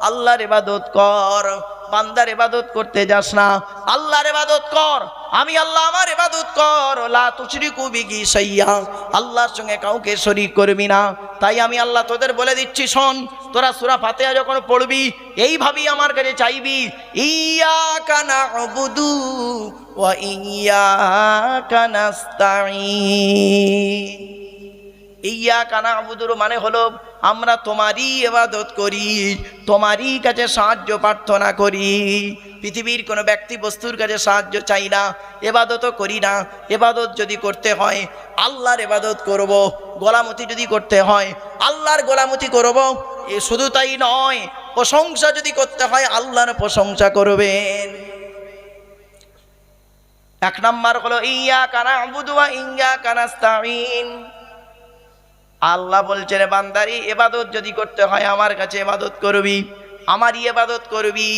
আল্লাহর ইবাদত কর। বান্দার ইবাদত করতে যাস না, আল্লাহর ইবাদত কর। আমি আল্লাহ আমার ইবাদত কর, লা তুশরিকু বিহি শাইয়্যা, আল্লাহর সঙ্গে কাউকে শরীক করবি না। তাই আমি আল্লাহ তোদের বলে দিচ্ছি, শোন, তোরা সূরা ফাতিহা যখন পড়বি এইভাবেই আমার কাছে চাইবি, ইয়্যাকা না'বুদু ওয়া ইয়্যাকা নাস্তাঈন। ইয়্যাকা না'বুদুর মানে হলো আমরা তোমারই ইবাদত করি, তোমারই কাছে সাহায্য প্রার্থনা করি। পৃথিবীর কোনো ব্যক্তি বস্তুর কাছে সাহায্য চাই না, ইবাদতও করি না। ইবাদত যদি করতে হয় আল্লাহর ইবাদত করব, গোলামতি যদি করতে হয় আল্লাহর গোলামতি করব। এ শুধু তাই নয়, প্রশংসা যদি করতে হয় আল্লাহর প্রশংসা করবেন। 1 নাম্বার হলো ইয়্যাকা না'বুদু ওয়া ইয়্যাকা নাস্তাঈন। আল্লাহ বলছেন বান্দারি, ইবাদত যদি করতে হয় আমার কাছে ইবাদত করবি, আমারই ইবাদত করবি,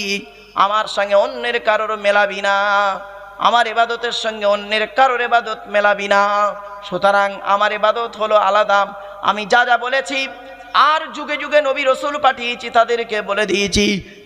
আমার সঙ্গে অন্যের কারোর মেলাবি না, আমার ইবাদতের সঙ্গে অন্যের কারোর ইবাদত মেলাবি না। সুতরাং আমার ইবাদত হলো আলাদা। আমি যা যা বলেছি, আর যুগে যুগে নবী রসুল পাঠিয়েছি, তাদেরকে বলে দিয়েছি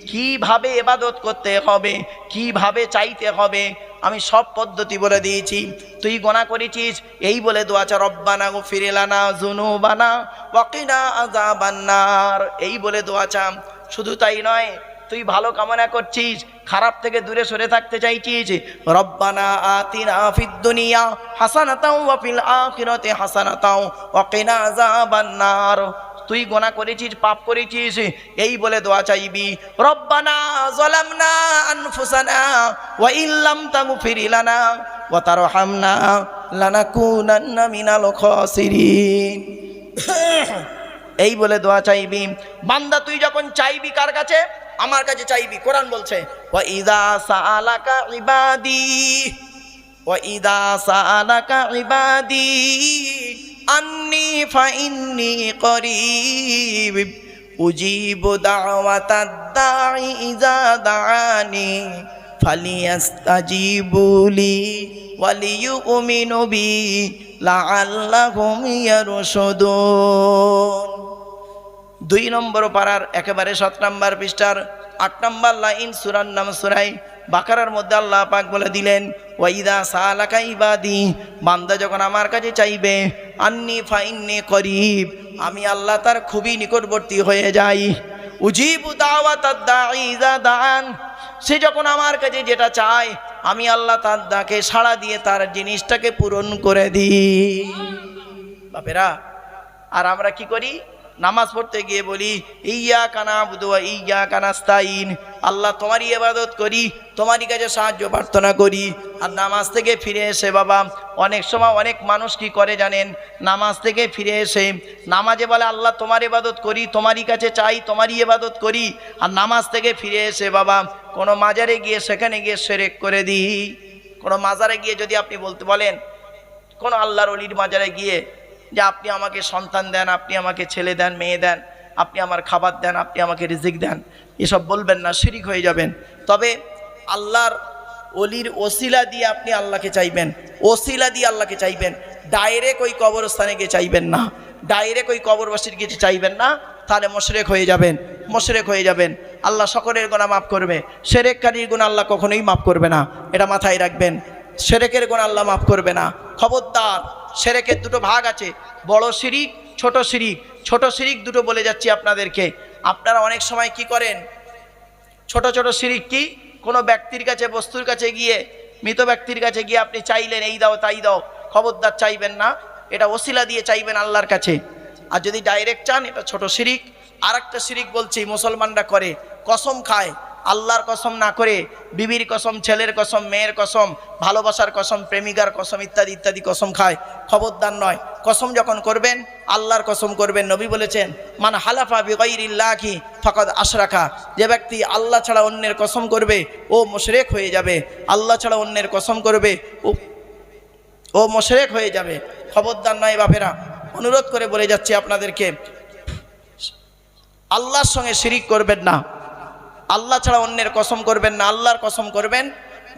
কিভাবে ইবাদত করতে হবে, কিভাবে চাইতে হবে, আমি সব পদ্ধতি বলে দিয়েছি। তুই গুনাহ করেছিস, এই বলে দোয়া চা, রব্বানা গফির লানা যুনুবানা ওয়া কিনা আযাবান নার, এই বলে দোয়া চা। শুধু তাই নয়, তুই ভালো কামনা করছিস, খারাপ থেকে দূরে সরে থাকতে চাইছিস। রব্বানা আতিনা ফিদ দুনিয়া হাসানাতাও ওয়া ফিল আখিরাতি হাসানাতাও ওয়া কিনা আযাবান্নার। তুই গুনাহ করেছিস, পাপ করেছিস, এই বলে দোয়া চাইবি। রব্বানা যালামনা আনফুসানা ওয়া ইল্লাম তাগফির লানা ওয়া তারহামনা লানাকুনান্না মিনাল খাসিরিন। এই বলে দোয়া চাইবি। বান্দা তুই যখন চাইবি কার কাছে? আমার কাছে চাইবি। কোরআন বলছে ওয়া ইযা সাআলাকা ইবাদি ওয়া ইযা সাআলাকা ইবাদি আন্নি ফাইন্নি করিব উজিবু দাওয়াতাদ দাঈ ইযা দাআনি ফালিয়াস্তাজিবুলি ওয়ালিয়ুমিনু বি লাআল্লাহুম ইয়ারশুদুন। 2 নম্বর পারার একেবারে 7 নম্বর পৃষ্ঠার 8 নম্বর লাইন, সূরার নাম সূরা বাকারার মধ্যে আল্লাহ পাক বলে দিলেন ওয়া ইযা সালাকা ইবাদি, বান্দা যখন আমার কাছে চাইবে, আন্নি ফাইন্নি করিব, আমি আল্লাহ তার খুবই নিকটবর্তী হয়ে যাই। উজিবু দাওয়াতাদ দাঈ ইযা দাআন, সে যখন আমার কাছে যেটা চায় আমি আল্লাহ তার ডাকে সাড়া দিয়ে তার জিনিসটাকে পূরণ করে দিই। বাপেরা, আর আমরা কি করি? নামাজ পড়তে গিয়ে বলি ইয়্যাকা না'বুদু ওয়া ইয়্যাকা নাস্তাঈন, আল্লাহ তোমারই ইবাদত করি, তোমারই কাছে সাহায্য প্রার্থনা করি। আর নামাজ থেকে ফিরে এসে বাবা অনেক সময় অনেক মানুষ কি করে জানেন? নামাজ থেকে ফিরে এসে নামাজে বলে আল্লাহ তোমার ইবাদত করি, তোমারই কাছে চাই, তোমারই ইবাদত করি। আর নামাজ থেকে ফিরে এসে বাবা কোনো মাজারে গিয়ে সেখানে গিয়ে শিরক করে দিই। কোনো মাজারে গিয়ে যদি আপনি বলেন কোনো আল্লাহর ওলির মাজারে গিয়ে যে আপনি আমাকে সন্তান দেন, আপনি আমাকে ছেলে দেন, মেয়ে দেন, আপনি আমার খাবার দেন, আপনি আমাকে রিজিক দেন, এসব বলবেন না, শিরিক হয়ে যাবেন। তবে আল্লাহর ওলির ওসিলা দিয়ে আপনি আল্লাহকে চাইবেন, ওসিলা দিয়ে আল্লাহকে চাইবেন, ডাইরেক্ট ওই কবরস্থানে গিয়ে চাইবেন না, ডাইরেক্ট ওই কবরবাসীর গিয়ে চাইবেন না, তাহলে মুশরিক হয়ে যাবেন, মুশরিক হয়ে যাবেন। আল্লাহ সকলের গুনাহ মাফ করবে, শিরককারীর গুনাহ আল্লাহ কখনোই মাফ করবে না, এটা মাথায় রাখবেন। শিরকের গুনাহ আল্লাহ মাফ করবে না, খবরদার। শিরকের দুটো ভাগ আছে, বড় শিরিক, ছোট শিরিক। ছোট শিরিক দুটো বলে যাচ্ছি আপনাদেরকে। আপনারা অনেক সময় কি করেন? ছোট ছোট শিরিক কি? কোনো ব্যক্তির কাছে, বস্তুর কাছে গিয়ে, মৃত ব্যক্তির কাছে গিয়ে আপনি চাইলেন এই দাও তাই দাও, খবরদার চাইবেন না, এটা ওসিলা দিয়ে চাইবেন আল্লাহর কাছে। আর যদি ডাইরেক্ট চান এটা ছোট শিরিক। আর একটা শিরিক বলছি মুসলমানরা করে, কসম খায়, আল্লাহর কসম না করে বিবির কসম, ছেলের কসম, মেয়ের কসম, ভালোবাসার কসম, প্রেমিকার কসম, ইত্যাদি ইত্যাদি কসম খায়। খবরদার নয়। কসম যখন করবেন আল্লাহর কসম করবেন। নবী বলেছেন মান হালাফা বিগাইরিল্লাহি ফাকাদ আশরাকা, যে ব্যক্তি আল্লাহ ছাড়া অন্যের কসম করবে ও মুশরিক হয়ে যাবে। আল্লাহ ছাড়া অন্যের কসম করবে ও মুশরিক হয়ে যাবে। খবরদার নয় বাপেরা, অনুরোধ করে বলে যাচ্ছি আপনাদেরকে, আল্লাহর সঙ্গে শিরিক করবেন না, আল্লাহ ছাড়া অন্যের কসম করবেন না, আল্লাহর কসম করবেন।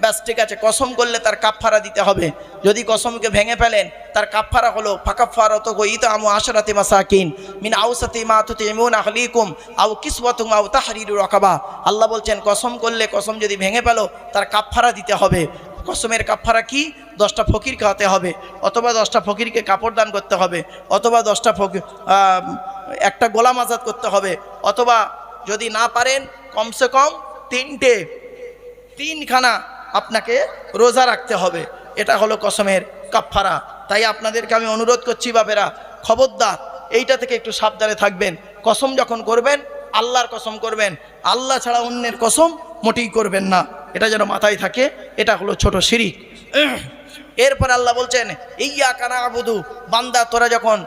ব্যাস, ঠিক আছে। কসম করলে তার কাফফারা দিতে হবে। যদি কসমকে ভেঙে ফেলেন তার কাফফারা হলো ফাকাফফারাতুহু ইতআমু আশরাতি মাসাকিন মিন আওসাতি মা তুতিমুনা আহলিকুম আও কিসওয়াতুহুম আও তাহরিরু রাকাবা। আল্লাহ বলছেন কসম করলে, কসম যদি ভেঙে ফেলো তার কাফফারা দিতে হবে। কসমের কাফফারা কি? 10টা ফকির খাওয়াতে হবে, অথবা 10টা ফকিরকে কাপড় দান করতে হবে, অথবা 10টা ফকির একটা গোলাম আজাদ করতে হবে, অথবা যদি না পারেন কমসে কম 3খানা আপনাকে রোজা রাখতে হবে। এটা হলো কসমের কাফফারা। তাই আপনাদেরকে আমি অনুরোধ করছি বাপেরা, খবরদার এইটা থেকে একটু সাবধানে থাকবেন। কসম যখন করবেন আল্লাহর কসম করবেন, আল্লাহ ছাড়া অন্যের কসম মোটেই করবেন না, এটা যেন মাথায় থাকে। এটা হলো ছোট শিরিক। এরপর আল্লাহ বলছেন ইয়্যাকা না'বুদু, বান্দা তোরা যখন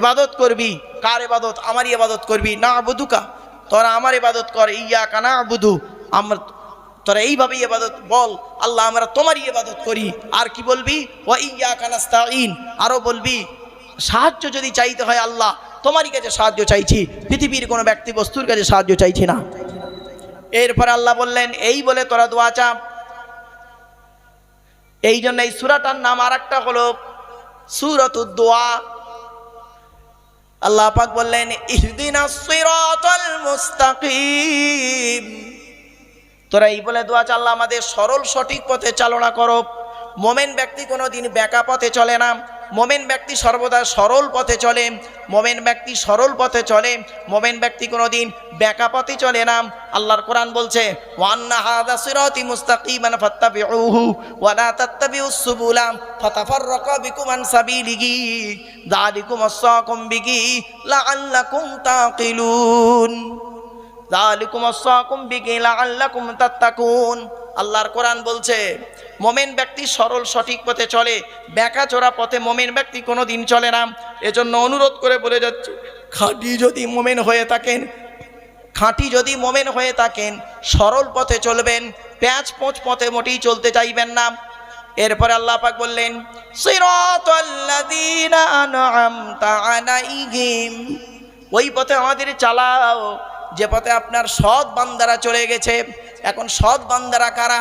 ইবাদত করবি, কার ইবাদত? আমারই ইবাদত করবি। না'বুদুকা, তোরা আমার ইবাদত কর। ইয়্যাকা না'বুদু, তোরা এইভাবে ইবাদত বল আল্লাহ আমরা তোমারই ইবাদত করি। আর কি বলবি? ওয়া ইয়্যাকা নাস্তাঈন, আরও বলবি সাহায্য যদি চাইতে হয় আল্লাহ তোমারই কাছে সাহায্য চাইছি, পৃথিবীর কোনো ব্যক্তি বস্তুর কাছে সাহায্য চাইছি না। এরপর আল্লাহ বললেন এই বলে তোরা দোয়া চা। এই জন্য এই সূরাটার নাম আর একটা হলো সূরাতুদ দোয়া। আল্লাহ পাক বললেন ইহদিনাস সিরাতাল মুস্তাকিম, তোরা এই বলে দোয়া চা আল্লাহ আমাদের সরল সঠিক পথে চালনা করো। মোমেন ব্যক্তি কোনোদিন বেঁকা পথে চলে না, মোমেন ব্যক্তি সর্বদা সরল পথে চলে, মোমেন ব্যক্তি সরল পথে চলে, মোমেন ব্যক্তি কোনোদিন বেঁকা পথে চলে না। আল্লাহর কোরআন বলছে ওয়ান্না হাযা সিরাতি মুস্তাকিমান ফাত্তাবিউহু ওয়া লা তাত্তাবিউস সুবুলা ফাতাফাররাকা বিকুম আন সাবিলিহি যালিকুম ওয়াসাকুম বিহি লাআল্লাকুম তাকিলুন, যালিকুম ওয়াসাকুম বিহি লাআল্লাকুম তাত্তাকুন। আল্লাহর কোরআন বলছে মোমেন ব্যক্তি সরল সঠিক পথে চলে, বেঁকা চোরা পথে মোমেন ব্যক্তি কোনোদিন চলে না। এজন্য অনুরোধ করে বলে যাচ্ছে, খাঁটি যদি মোমেন হয়ে থাকেন, খাঁটি যদি মোমেন হয়ে থাকেন সরল পথে চলবেন, প্যাঁচ পোঁচ পথে মোটেই চলতে চাইবেন না। এরপরে আল্লাহ পাক বললেন সিরাতাল্লাযীনা আনআমতা আলাইহিম, ওই পথে আমাদের চালাও যে পথে আপনার সৎ বান্দারা চলে গেছে। এখন সৎ বান্দারা কারা?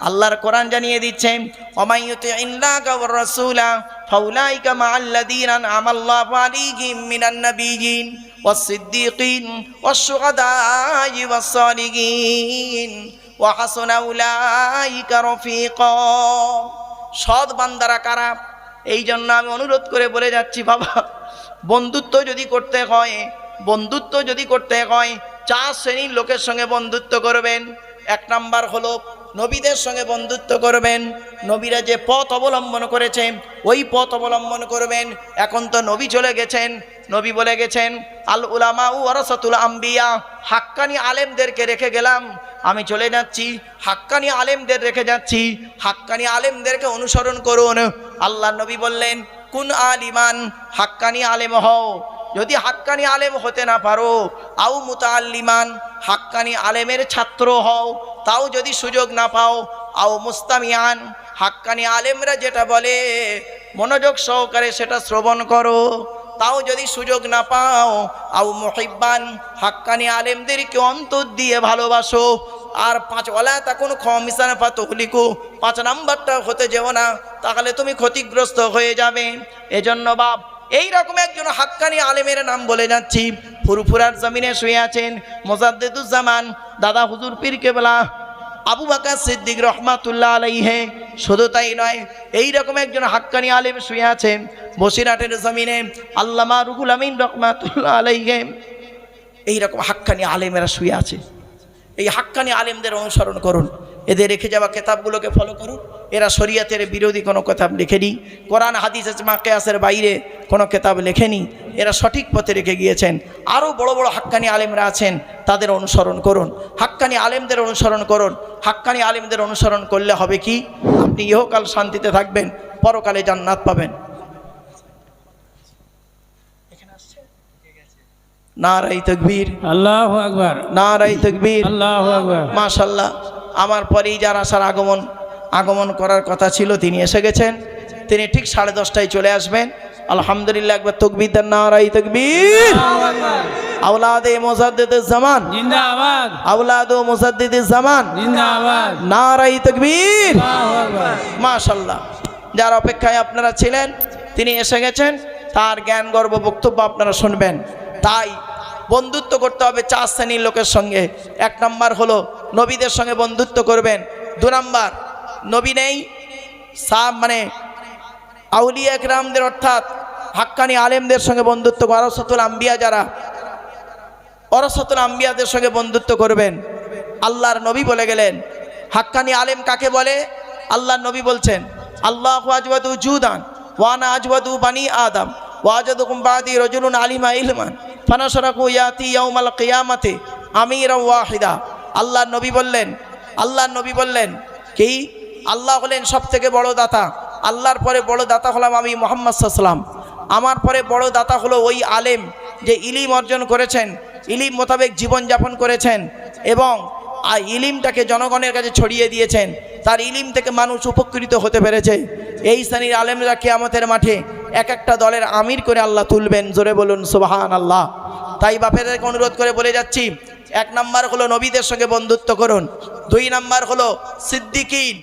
আল্লাহর কোরআন জানিয়ে দিচ্ছে ওয়ামাইয়ুতিইল্লাহা ওয়ার রাসূলা ফাউলাইকা মাআল্লাযীনা আনআমাল্লাহু আলাইহিম মিনান নাবিয়্যিন ওয়াস সিদ্দীকিন ওয়াশ শুহাদাই ওয়াস সালিহিন ওয়া হাসুনা উলাইকা রফিকা। সৎ বান্দারা কারা? এই জন্য আমি অনুরোধ করে বলে যাচ্ছি, বাবা বন্ধুত্ব যদি করতে হয়, বন্ধুত্ব যদি করতে হয় 4 শ্রেণীর লোকের সঙ্গে বন্ধুত্ব করবেন। 1 নাম্বার হলো নবীদের সঙ্গে বন্ধুত্ব করবেন, নবীরা যে পথ অবলম্বন করেছেন ওই পথ অবলম্বন করবেন। এখন তো নবী চলে গেছেন, নবী বলে গেছেন আল উলামা ওয়ারাসাতুল আম্বিয়া, হাক্কানি আলেমদেরকে রেখে গেলাম, আমি চলে যাচ্ছি, হাক্কানি আলেমদের রেখে যাচ্ছি, হাক্কানি আলেমদেরকে অনুসরণ করুন। আল্লাহ নবী বললেন কুন আলিমান, হাক্কানি আলেম হও। যদি হাক্কানি আলেম হতে না পারো আও মুতাআল্লিমান, হাক্কানি আলেমের ছাত্র হও, তাও যদি সুযোগ না পাও আও মুস্তামিয়ান, হাক্কানি আলেমরা যেটা বলে মনোযোগ সহকারে সেটা শ্রবণ করো, তাও যদি সুযোগ না পাও আও মুহিব্বান, হাক্কানি আলেমদেরকে অন্তর দিয়ে ভালোবাসো। আর 5 ওয়ালা তাকুন খামিসান ফাতুহলিকু, 5 নাম্বারটা হতে যেও না, তাহলে তুমি ক্ষতিগ্রস্ত হয়ে যাবে। এজন্য বাপ এই রকম একজন হাক্কানি আলেমের নাম বলে যাচ্ছি, ফুরফুরার জমিনে শুয়ে আছেন মুজাদ্দিদুজ্জামান দাদা হুজুর পীর কেবলা আবু বকর সিদ্দিক রহমাতুল্লাহ আলাইহি। শুধু তাই নয়, এই রকম একজন হাক্কানি আলেম শুয়ে আছেন বসিরহাটের জমিনে আল্লামা রুহুল আমিন রহমাতুল্লাহ আলাইহি। এই রকম হাক্কানি আলেমেরা শুয়ে আছে। এই হাক্কানি আলেমদের অনুসরণ করুন, এদের রেখে যাওয়া কিতাবগুলোকে ফলো করুন। এরা শরীয়তের বিরোধী কোনো কিতাব লেখেনি, কোরআন হাদিস ইজমা কিয়াসের বাইরে কোনো কিতাব লেখেনি, এরা সঠিক পথে রেখে গিয়েছেন। আরও বড় বড় হাক্কানি আলেমরা আছেন, তাদের অনুসরণ করুন, হাক্কানি আলেমদের অনুসরণ করুন। হাক্কানি আলেমদের অনুসরণ করলে হবে কি, আপনি ইহকাল শান্তিতে থাকবেন, পরকালে জান্নাত পাবেন। নারায়ে তাকবীর, আল্লাহু আকবার, নারায়ে তাকবীর, আল্লাহু আকবার। মাশাআল্লাহ। আমার পরেই যার আসার আগমন করার কথা ছিল তিনি এসে গেছেন, তিনি ঠিক 10:30টায় চলে আসবেন। আলহামদুলিল্লাহ, একবার তাকবীর দেন, নারায়ে তাকবীর। আওলাদে মুজাদ্দিদুজ জামান জিন্দাবাদ, আওলাদু মুজাদ্দিদুজ জামান জিন্দাবাদ, নারায়ে তাকবীর। আল্লাহু আকবার। মাশাআল্লাহ, যার অপেক্ষায় আপনারা ছিলেন তিনি এসে গেছেন, তার জ্ঞান গর্ব বক্তব্য আপনারা শুনবেন। তাই বন্ধুত্ব করতে হবে 4 শ্রেণীর লোকের সঙ্গে। 1 নাম্বার হলো নবীদের সঙ্গে বন্ধুত্ব করবেন। 2 নাম্বার নবী নেই মানে আউলিয়া একরামদের অর্থাৎ হাক্কানি আলেমদের সঙ্গে বন্ধুত্ব, ওয়ারাসাতুল আম্বিয়া যারা, ওয়ারাসাতুল আম্বিয়াদের সঙ্গে বন্ধুত্ব করবেন। আল্লাহর নবী বলে গেলেন হাক্কানি আলেম কাকে বলে। আল্লাহর নবী বলছেন আল্লাহু আজওয়াদু জুদান ওয়া আনা আজওয়াদু বানি আদম ওয়াজাদুকুম বাদি রাজুলুন আলিমা ইলমান ফানাশরাকু ইয়াতি ইয়াউমাল কিয়ামাতি আমিরা ওয়াহিদা। আল্লাহর নবী বললেন কি, আল্লাহ হলেন সবথেকে বড় দাতা, আল্লাহর পরে বড় দাতা হলাম আমি মুহাম্মদ সাল্লাল্লাহু আলাইহি ওয়াসাল্লাম, আমার পরে বড় দাতা হলো ওই আলেম যে ইলিম অর্জন করেছেন, ইলিম মোতাবেক জীবনযাপন করেছেন এবং ইলিমটাকে জনগণের কাছে ছড়িয়ে দিয়েছেন, তার ইলিম থেকে মানুষ উপকৃত হতে পেরেছে। এই শ্রেণীর আলেমরা কিয়ামতের মাঠে এক একটা দলের আমির করে আল্লাহ তুলবেন, জোরে বলুন সুবহানাল্লাহ। তাই বাপেরকে অনুরোধ করে বলে যাচ্ছি, 1 নাম্বার হলো নবীদের সঙ্গে বন্ধুত্ব করুন, 2 নাম্বার হলো সিদ্দিকিন।